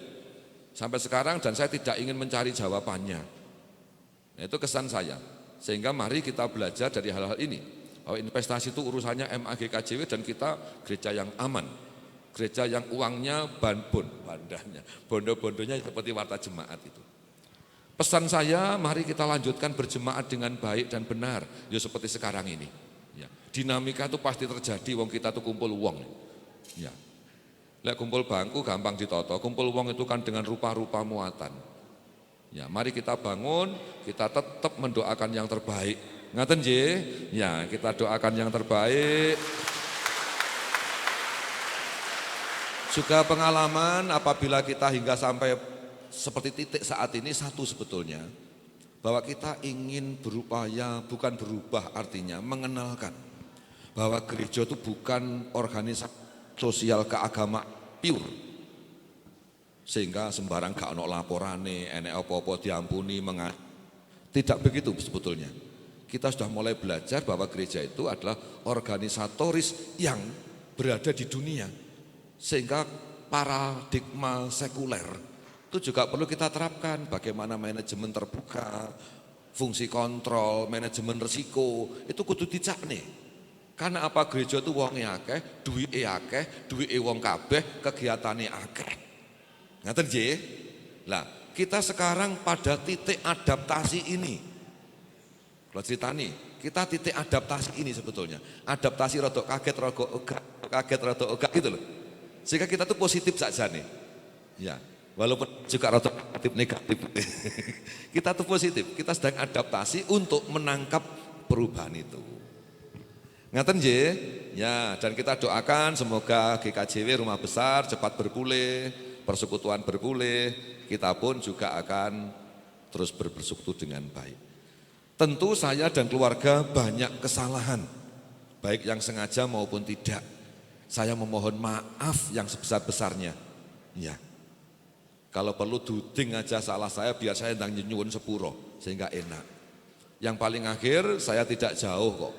sampai sekarang dan saya tidak ingin mencari jawabannya. Nah, itu kesan saya. Sehingga mari kita belajar dari hal-hal ini. Bahwa investasi itu urusannya MAGKJW dan kita gereja yang aman. Gereja yang uangnya bandanya, bondo-bondonya seperti warta jemaat itu. Pesan saya, mari kita lanjutkan berjemaat dengan baik dan benar. Ya seperti sekarang ini. Ya, dinamika itu pasti terjadi, wong kita tuh kumpul uang. Ya. Lek kumpul bangku gampang ditoto, kumpul uang itu kan dengan rupa-rupa muatan. Ya, mari kita bangun, kita tetap mendoakan yang terbaik. Ngaten nggih? Ya, kita doakan yang terbaik. Juga pengalaman apabila kita hingga sampai seperti titik saat ini satu sebetulnya, bahwa kita ingin berupaya bukan berubah, artinya mengenalkan bahwa gereja itu bukan organisasi sosial keagamaan pure, sehingga sembarang gak ono laporane, enek apa-apa diampuni, tidak begitu sebetulnya. Kita sudah mulai belajar bahwa gereja itu adalah organisatoris yang berada di dunia, sehingga paradigma sekuler itu juga perlu kita terapkan. Bagaimana manajemen terbuka, fungsi kontrol, manajemen risiko, itu kudu dicakne. Karena apa? Gereja itu wonge akeh, duwike wong kabeh, kegiatane akeh. Ngaten nggih? Lah, kita sekarang pada titik adaptasi ini. Kalau ceritani, kita titik adaptasi ini sebetulnya. Adaptasi rada kaget rada ogah gitu loh. Sehingga kita tuh positif saja nih. Ya. Walaupun juga rada negatif. Kita tuh positif, kita sedang adaptasi untuk menangkap perubahan itu. Ngaten nggih? Ya, dan kita doakan semoga GKJW Rumah Besar cepat berpulih, persekutuan berpulih, kita pun juga akan terus bersekutu dengan baik. Tentu saya dan keluarga banyak kesalahan, baik yang sengaja maupun tidak. Saya memohon maaf yang sebesar-besarnya. Ya. Kalau perlu duding aja salah saya, biar saya ndang nyuwun sepuro sehingga enak. Yang paling akhir saya tidak jauh kok.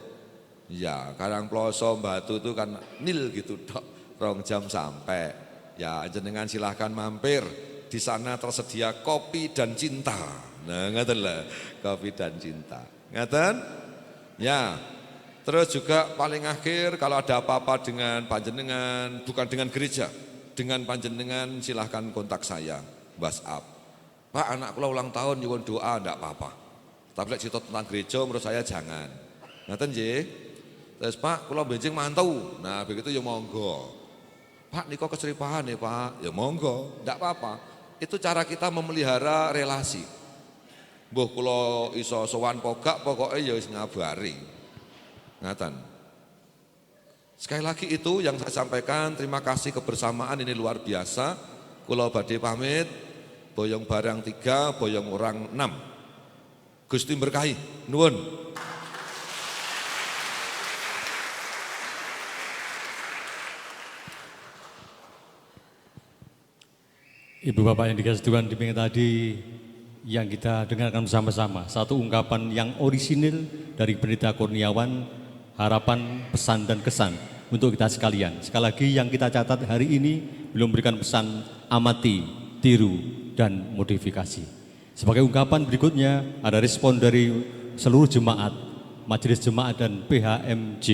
Ya, Karangploso Batu itu kan nil gitu dok, 2 jam sampai. Ya, jenengan silahkan mampir. Di sana tersedia kopi dan cinta. Nah, ngaten lah, kopi dan cinta. Ngaten? Ya. Terus juga paling akhir kalau ada apa-apa dengan panjenengan, bukan dengan gereja, dengan panjenengan silahkan kontak saya, WhatsApp. Pak, anak kula ulang tahun nyuwun doa, enggak apa-apa. Tapi lek cerita tentang gereja menurut saya jangan. Ngaten nggih? Terus Pak, kula benjing mantu. Nah, begitu ya monggo. Pak, niko keseripahan ya Pak. Ya monggo, enggak apa-apa. Itu cara kita memelihara relasi. Mbuh kula iso sowan pogak pokoke ya wis ngabari. Ngaten. Sekali lagi itu yang saya sampaikan, terima kasih kebersamaan ini luar biasa. Kula badhe pamit, boyong barang 3, boyong orang 6. Gusti berkahi, nuwun. Ibu Bapak yang dikasih Tuhan, demikian tadi yang kita dengarkan bersama-sama. Satu ungkapan yang orisinil dari Pendeta Kurniawan, harapan, pesan dan kesan untuk kita sekalian. Sekali lagi yang kita catat hari ini belum berikan pesan amati, tiru dan modifikasi. Sebagai ungkapan berikutnya ada respon dari seluruh jemaat, Majelis Jemaat dan PHMJ.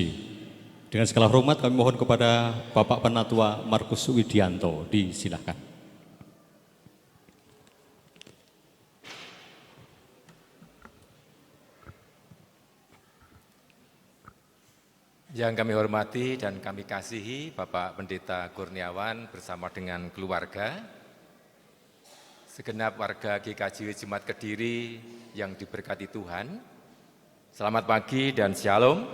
Dengan segala hormat kami mohon kepada Bapak Penatua Markus Widianto, disilahkan. Yang kami hormati dan kami kasihi Bapak Pendeta Kurniawan bersama dengan keluarga, segenap warga GKJW Jemaat Kediri yang diberkati Tuhan, selamat pagi dan shalom.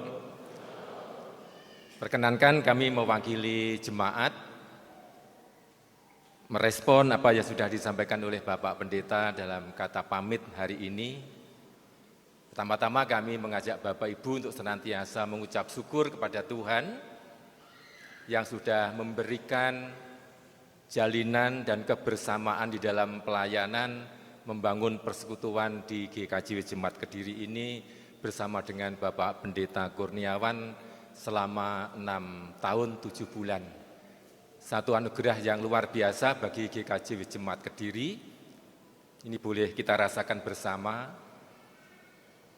Perkenankan kami mewakili jemaat merespon apa yang sudah disampaikan oleh Bapak Pendeta dalam kata pamit hari ini. Pertama-tama kami mengajak Bapak Ibu untuk senantiasa mengucap syukur kepada Tuhan yang sudah memberikan jalinan dan kebersamaan di dalam pelayanan membangun persekutuan di GKJW Jemaat Kediri ini bersama dengan Bapak Pendeta Kurniawan selama 6 tahun 7 bulan. Satu anugerah yang luar biasa bagi GKJW Jemaat Kediri. Ini boleh kita rasakan bersama.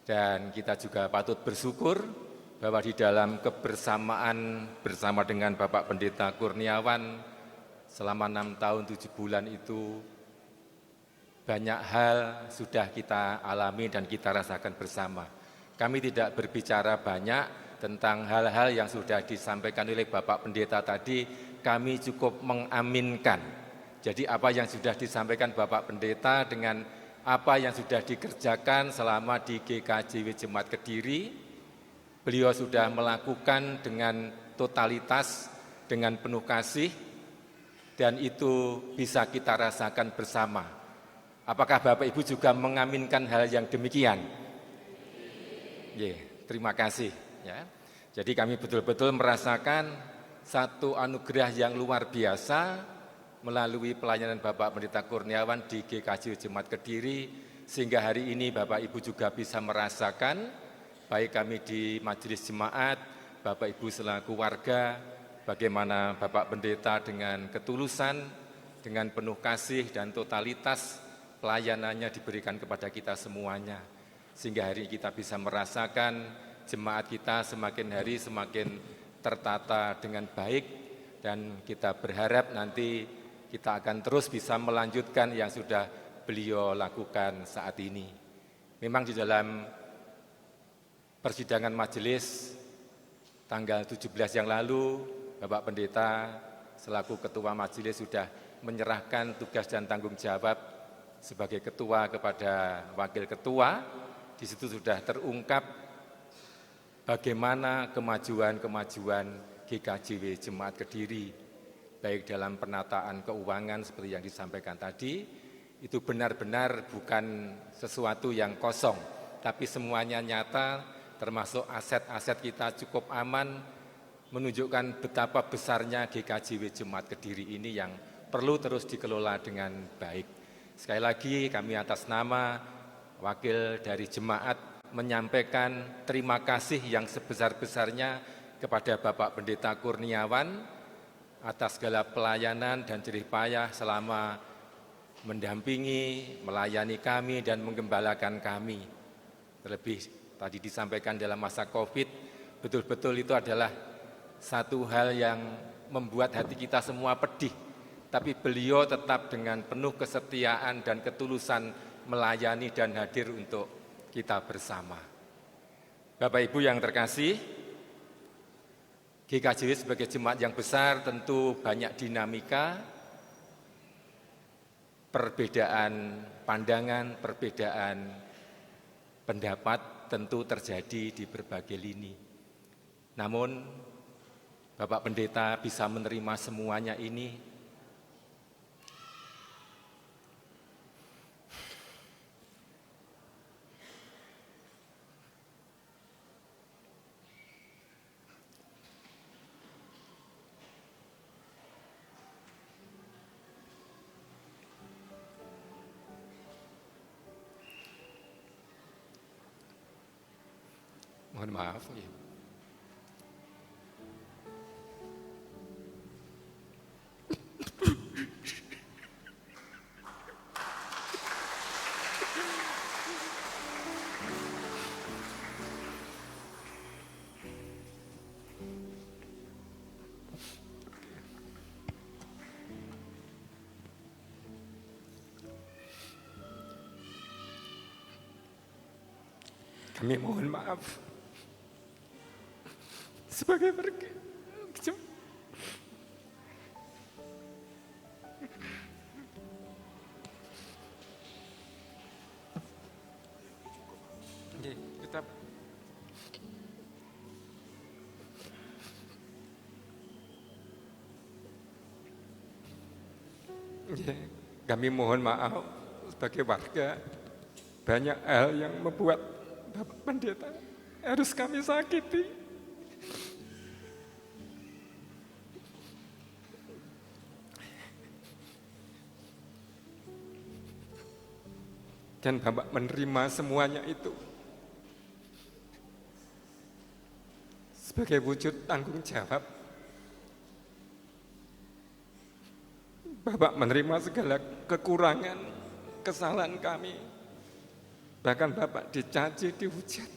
Dan kita juga patut bersyukur bahwa di dalam kebersamaan bersama dengan Bapak Pendeta Kurniawan selama 6 tahun 7 bulan itu banyak hal sudah kita alami dan kita rasakan bersama. Kami tidak berbicara banyak tentang hal-hal yang sudah disampaikan oleh Bapak Pendeta tadi, kami cukup mengaminkan. Jadi apa yang sudah disampaikan Bapak Pendeta dengan apa yang sudah dikerjakan selama di GKJW Jemaat Kediri, beliau sudah melakukan dengan totalitas, dengan penuh kasih, dan itu bisa kita rasakan bersama. Apakah Bapak Ibu juga mengaminkan hal yang demikian? Terima kasih. Ya. Jadi kami betul-betul merasakan satu anugerah yang luar biasa melalui pelayanan Bapak Pendeta Kurniawan di GKJW Jemaat Kediri, sehingga hari ini Bapak Ibu juga bisa merasakan, baik kami di Majelis Jemaat, Bapak Ibu selaku warga, bagaimana Bapak Pendeta dengan ketulusan, dengan penuh kasih dan totalitas pelayanannya diberikan kepada kita semuanya. Sehingga hari ini kita bisa merasakan jemaat kita semakin hari semakin tertata dengan baik, dan kita berharap nanti kita akan terus bisa melanjutkan yang sudah beliau lakukan saat ini. Memang di dalam persidangan majelis tanggal 17 yang lalu, Bapak Pendeta selaku Ketua Majelis sudah menyerahkan tugas dan tanggung jawab sebagai Ketua kepada Wakil Ketua. Di situ sudah terungkap bagaimana kemajuan-kemajuan GKJW Jemaat Kediri, baik dalam penataan keuangan seperti yang disampaikan tadi, itu benar-benar bukan sesuatu yang kosong, tapi semuanya nyata, termasuk aset-aset kita cukup aman, menunjukkan betapa besarnya GKJW Jemaat Kediri ini yang perlu terus dikelola dengan baik. Sekali lagi kami atas nama wakil dari jemaat menyampaikan terima kasih yang sebesar-besarnya kepada Bapak Pendeta Kurniawan atas segala pelayanan dan jerih payah selama mendampingi, melayani kami dan menggembalakan kami. Terlebih tadi disampaikan dalam masa COVID, betul-betul itu adalah satu hal yang membuat hati kita semua pedih. Tapi beliau tetap dengan penuh kesetiaan dan ketulusan melayani dan hadir untuk kita bersama. Bapak Ibu yang terkasih, GKJW sebagai jemaat yang besar tentu banyak dinamika, perbedaan pandangan, perbedaan pendapat tentu terjadi di berbagai lini. Namun Bapak Pendeta bisa menerima semuanya ini mohon maaf. Kami mohon maaf sebagai warga. Tetap kami mohon maaf sebagai warga. Banyak hal yang membuat Bapak Pendeta harus kami sakiti. Dan Bapak menerima semuanya itu sebagai wujud tanggung jawab. Bapak menerima segala kekurangan, kesalahan kami. Bahkan Bapak dicaci, dihujat.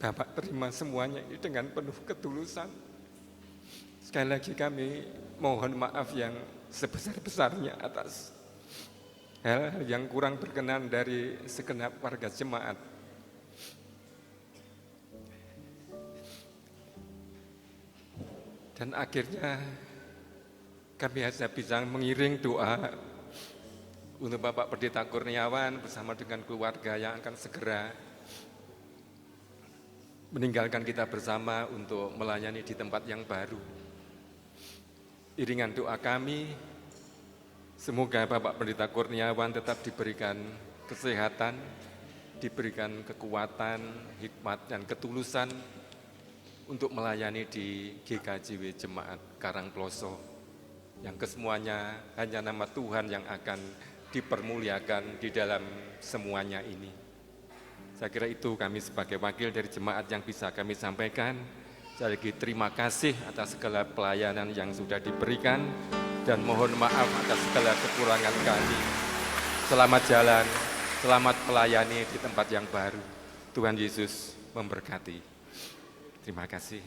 Bapak terima semuanya ini dengan penuh ketulusan. Sekali lagi kami mohon maaf yang sebesar-besarnya atas hal yang kurang berkenan dari segenap warga jemaat. Dan akhirnya kami hanya bisa mengiring doa untuk Bapak Pendeta Kurniawan bersama dengan keluarga yang akan segera meninggalkan kita bersama untuk melayani di tempat yang baru. Iringan doa kami, semoga Bapak Pendeta Kurniawan tetap diberikan kesehatan, diberikan kekuatan, hikmat dan ketulusan untuk melayani di GKJW Jemaat Karangploso, yang kesemuanya hanya nama Tuhan yang akan dipermuliakan di dalam semuanya ini. Saya kira itu kami sebagai wakil dari jemaat yang bisa kami sampaikan. Sekali lagi terima kasih atas segala pelayanan yang sudah diberikan dan mohon maaf atas segala kekurangan kami. Selamat jalan, selamat melayani di tempat yang baru. Tuhan Yesus memberkati. Terima kasih.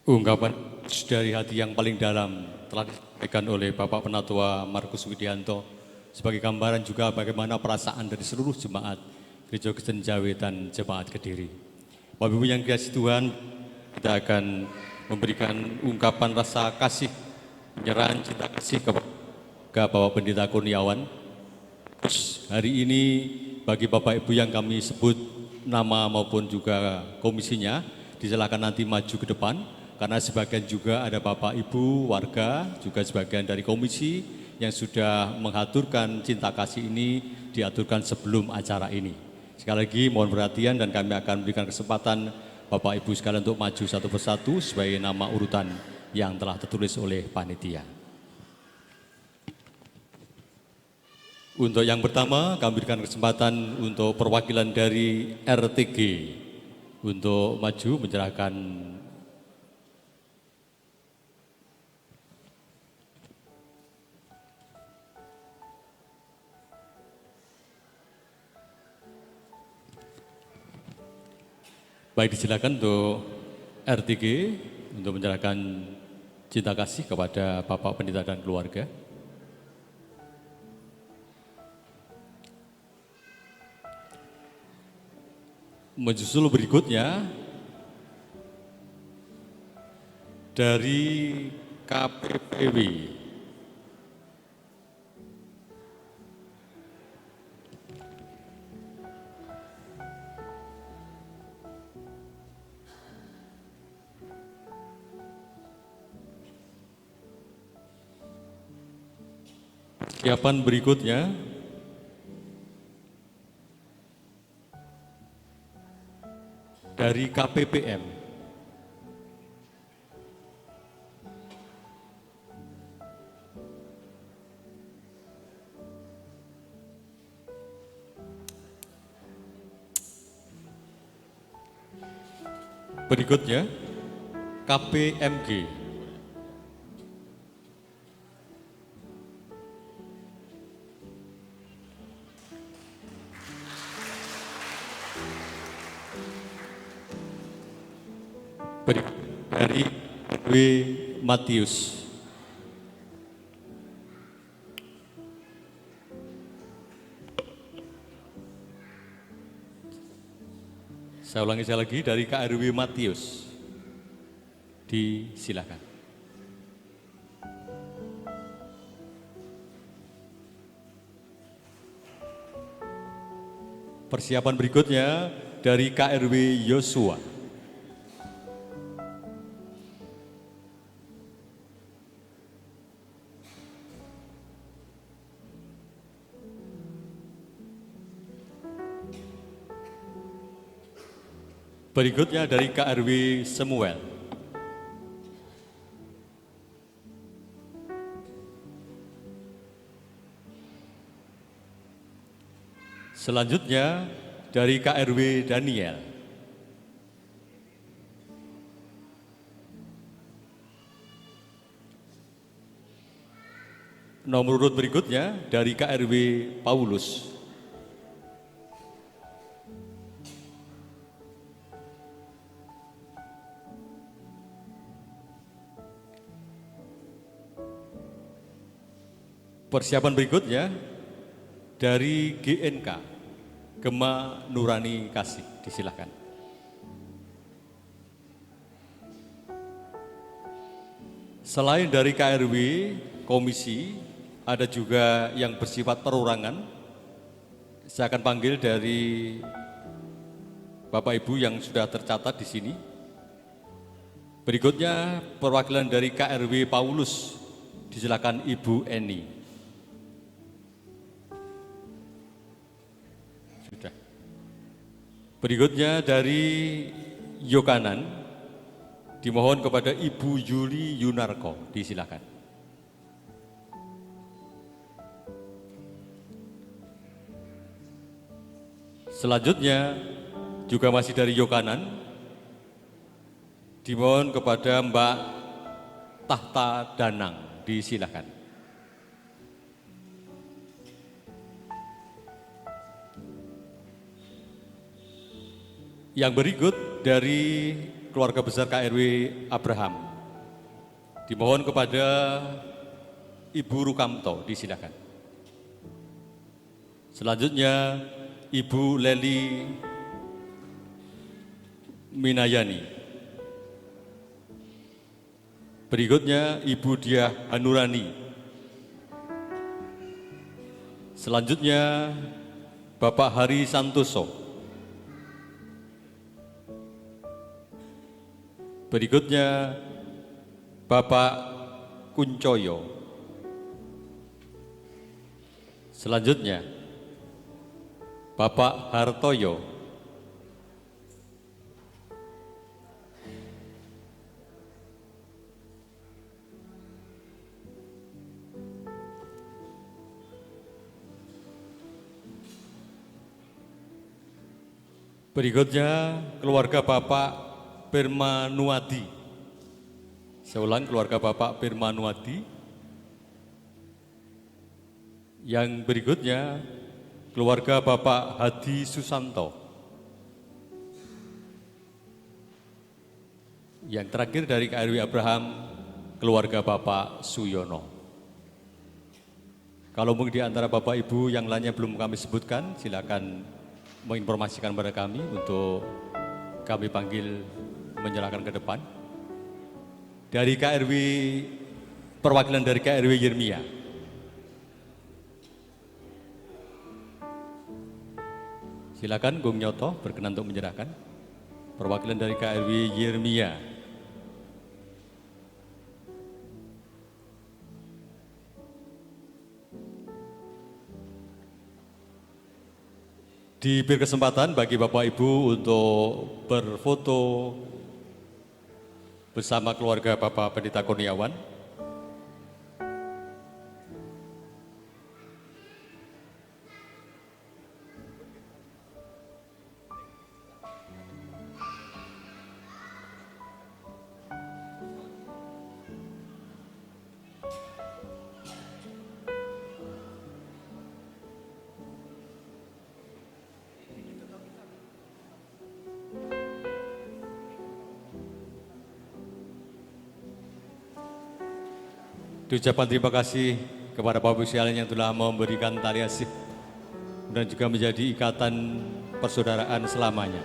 Ungkapan dari hati yang paling dalam telah disampaikan oleh Bapak Penatua Markus Widianto sebagai gambaran juga bagaimana perasaan dari seluruh jemaat Gereja Kristen Jawi dan Jemaat Kediri. Bapak Ibu yang dikasihi Tuhan, kita akan memberikan ungkapan rasa kasih, penyerahan cinta kasih kepada Bapak Pendeta Kurniawan. Hari ini bagi Bapak Ibu yang kami sebut nama maupun juga komisinya, disilakan nanti maju ke depan. Karena sebagian juga ada Bapak Ibu warga, juga sebagian dari komisi yang sudah mengaturkan cinta kasih ini diaturkan sebelum acara ini. Sekali lagi mohon perhatian dan kami akan memberikan kesempatan Bapak Ibu sekalian untuk maju satu persatu sebagai nama urutan yang telah tertulis oleh panitia. Untuk yang pertama kami berikan kesempatan untuk perwakilan dari RTG untuk maju menyerahkan baik, disilakan untuk RTG untuk menyerahkan cinta kasih kepada Bapak Pendeta dan keluarga. Menyusul berikutnya dari KPPW. Siapan berikutnya dari KPPM. Berikutnya KPMG. Dari W. Matius. Saya ulangi sekali lagi dari KRW Matius. Disilakan. Persiapan berikutnya dari KRW Yosua. Berikutnya dari KRW Samuel. Selanjutnya dari KRW Daniel. Nomor urut berikutnya dari KRW Paulus. Persiapan berikutnya dari GNK, Gema Nurani Kasih, disilakan. Selain dari KRW, komisi, ada juga yang bersifat perorangan. Saya akan panggil dari Bapak Ibu yang sudah tercatat di sini. Berikutnya perwakilan dari KRW Paulus, disilakan Ibu Eni. Berikutnya dari Yokanan, dimohon kepada Ibu Yuli Yunarko, disilakan. Selanjutnya juga masih dari Yokanan, dimohon kepada Mbak Tahta Danang, disilakan. Yang berikut dari keluarga besar KRW Abraham, dimohon kepada Ibu Rukamto, disilakan. Selanjutnya Ibu Leli Minayani. Berikutnya Ibu Diah Hanurani. Selanjutnya Bapak Hari Santoso. Berikutnya Bapak Kuncoyo. Selanjutnya Bapak Hartoyo. Berikutnya keluarga Bapak Pirmanuadi. Saya ulang, keluarga Bapak Pirmanuadi. Yang berikutnya keluarga Bapak Hadi Susanto. Yang terakhir dari KRW Abraham, keluarga Bapak Suyono. Kalau mungkin di antara Bapak Ibu yang lainnya belum kami sebutkan, silakan menginformasikan kepada kami untuk kami panggil menyerahkan ke depan. Dari KRW, perwakilan dari KRW Yeremia. Silakan Bung Nyoto berkenan untuk menyerahkan. Perwakilan dari KRW Yeremia. Diberi kesempatan bagi Bapak Ibu untuk berfoto bersama keluarga Bapak Pendeta Kurniawan. Ucapan terima kasih kepada Bapak Ibu sekalian yang telah memberikan tali asih dan juga menjadi ikatan persaudaraan selamanya.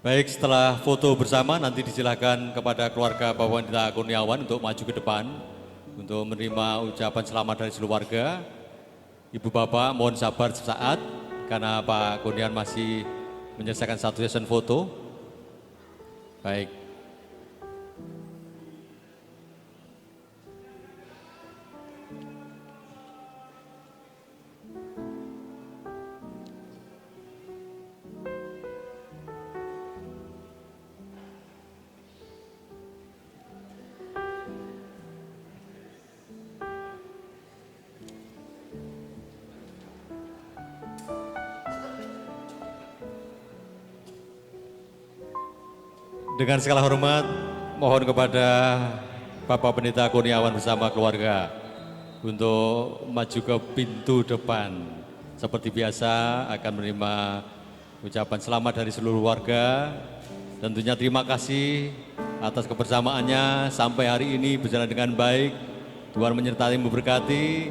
Baik, setelah foto bersama nanti disilakan kepada keluarga Bapak Pendeta Kurniawan untuk maju ke depan untuk menerima ucapan selamat dari seluruh warga. Ibu Bapak mohon sabar sesaat karena Pak Kurniawan masih menyelesaikan satu session foto. Baik. Dengan segala hormat, mohon kepada Bapak Pendeta Kurniawan bersama keluarga untuk maju ke pintu depan. Seperti biasa akan menerima ucapan selamat dari seluruh warga. Tentunya terima kasih atas kebersamaannya sampai hari ini berjalan dengan baik. Tuhan menyertai memberkati.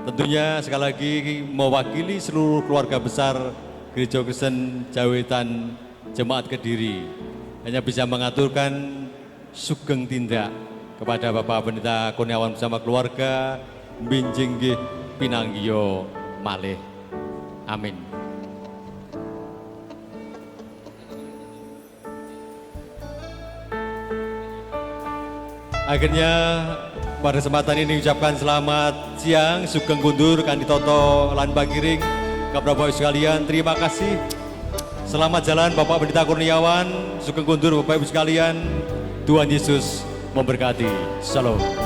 Tentunya sekali lagi mewakili seluruh keluarga besar Gereja Kristen Jawetan Jemaat Kediri. Hanya bisa mengaturkan sugeng tindak kepada Bapak Pendeta Kurniawan bersama keluarga binjinggih pinanggiyo malih. Amin. Akhirnya pada kesempatan ini ucapkan selamat siang, sugeng kundur Kandi Toto lan Bagiring. Bapak-Bapak sekalian, terima kasih. Selamat jalan Bapak Pendeta Kurniawan, sugeng kundur Bapak Ibu sekalian. Tuhan Yesus memberkati. Shalom.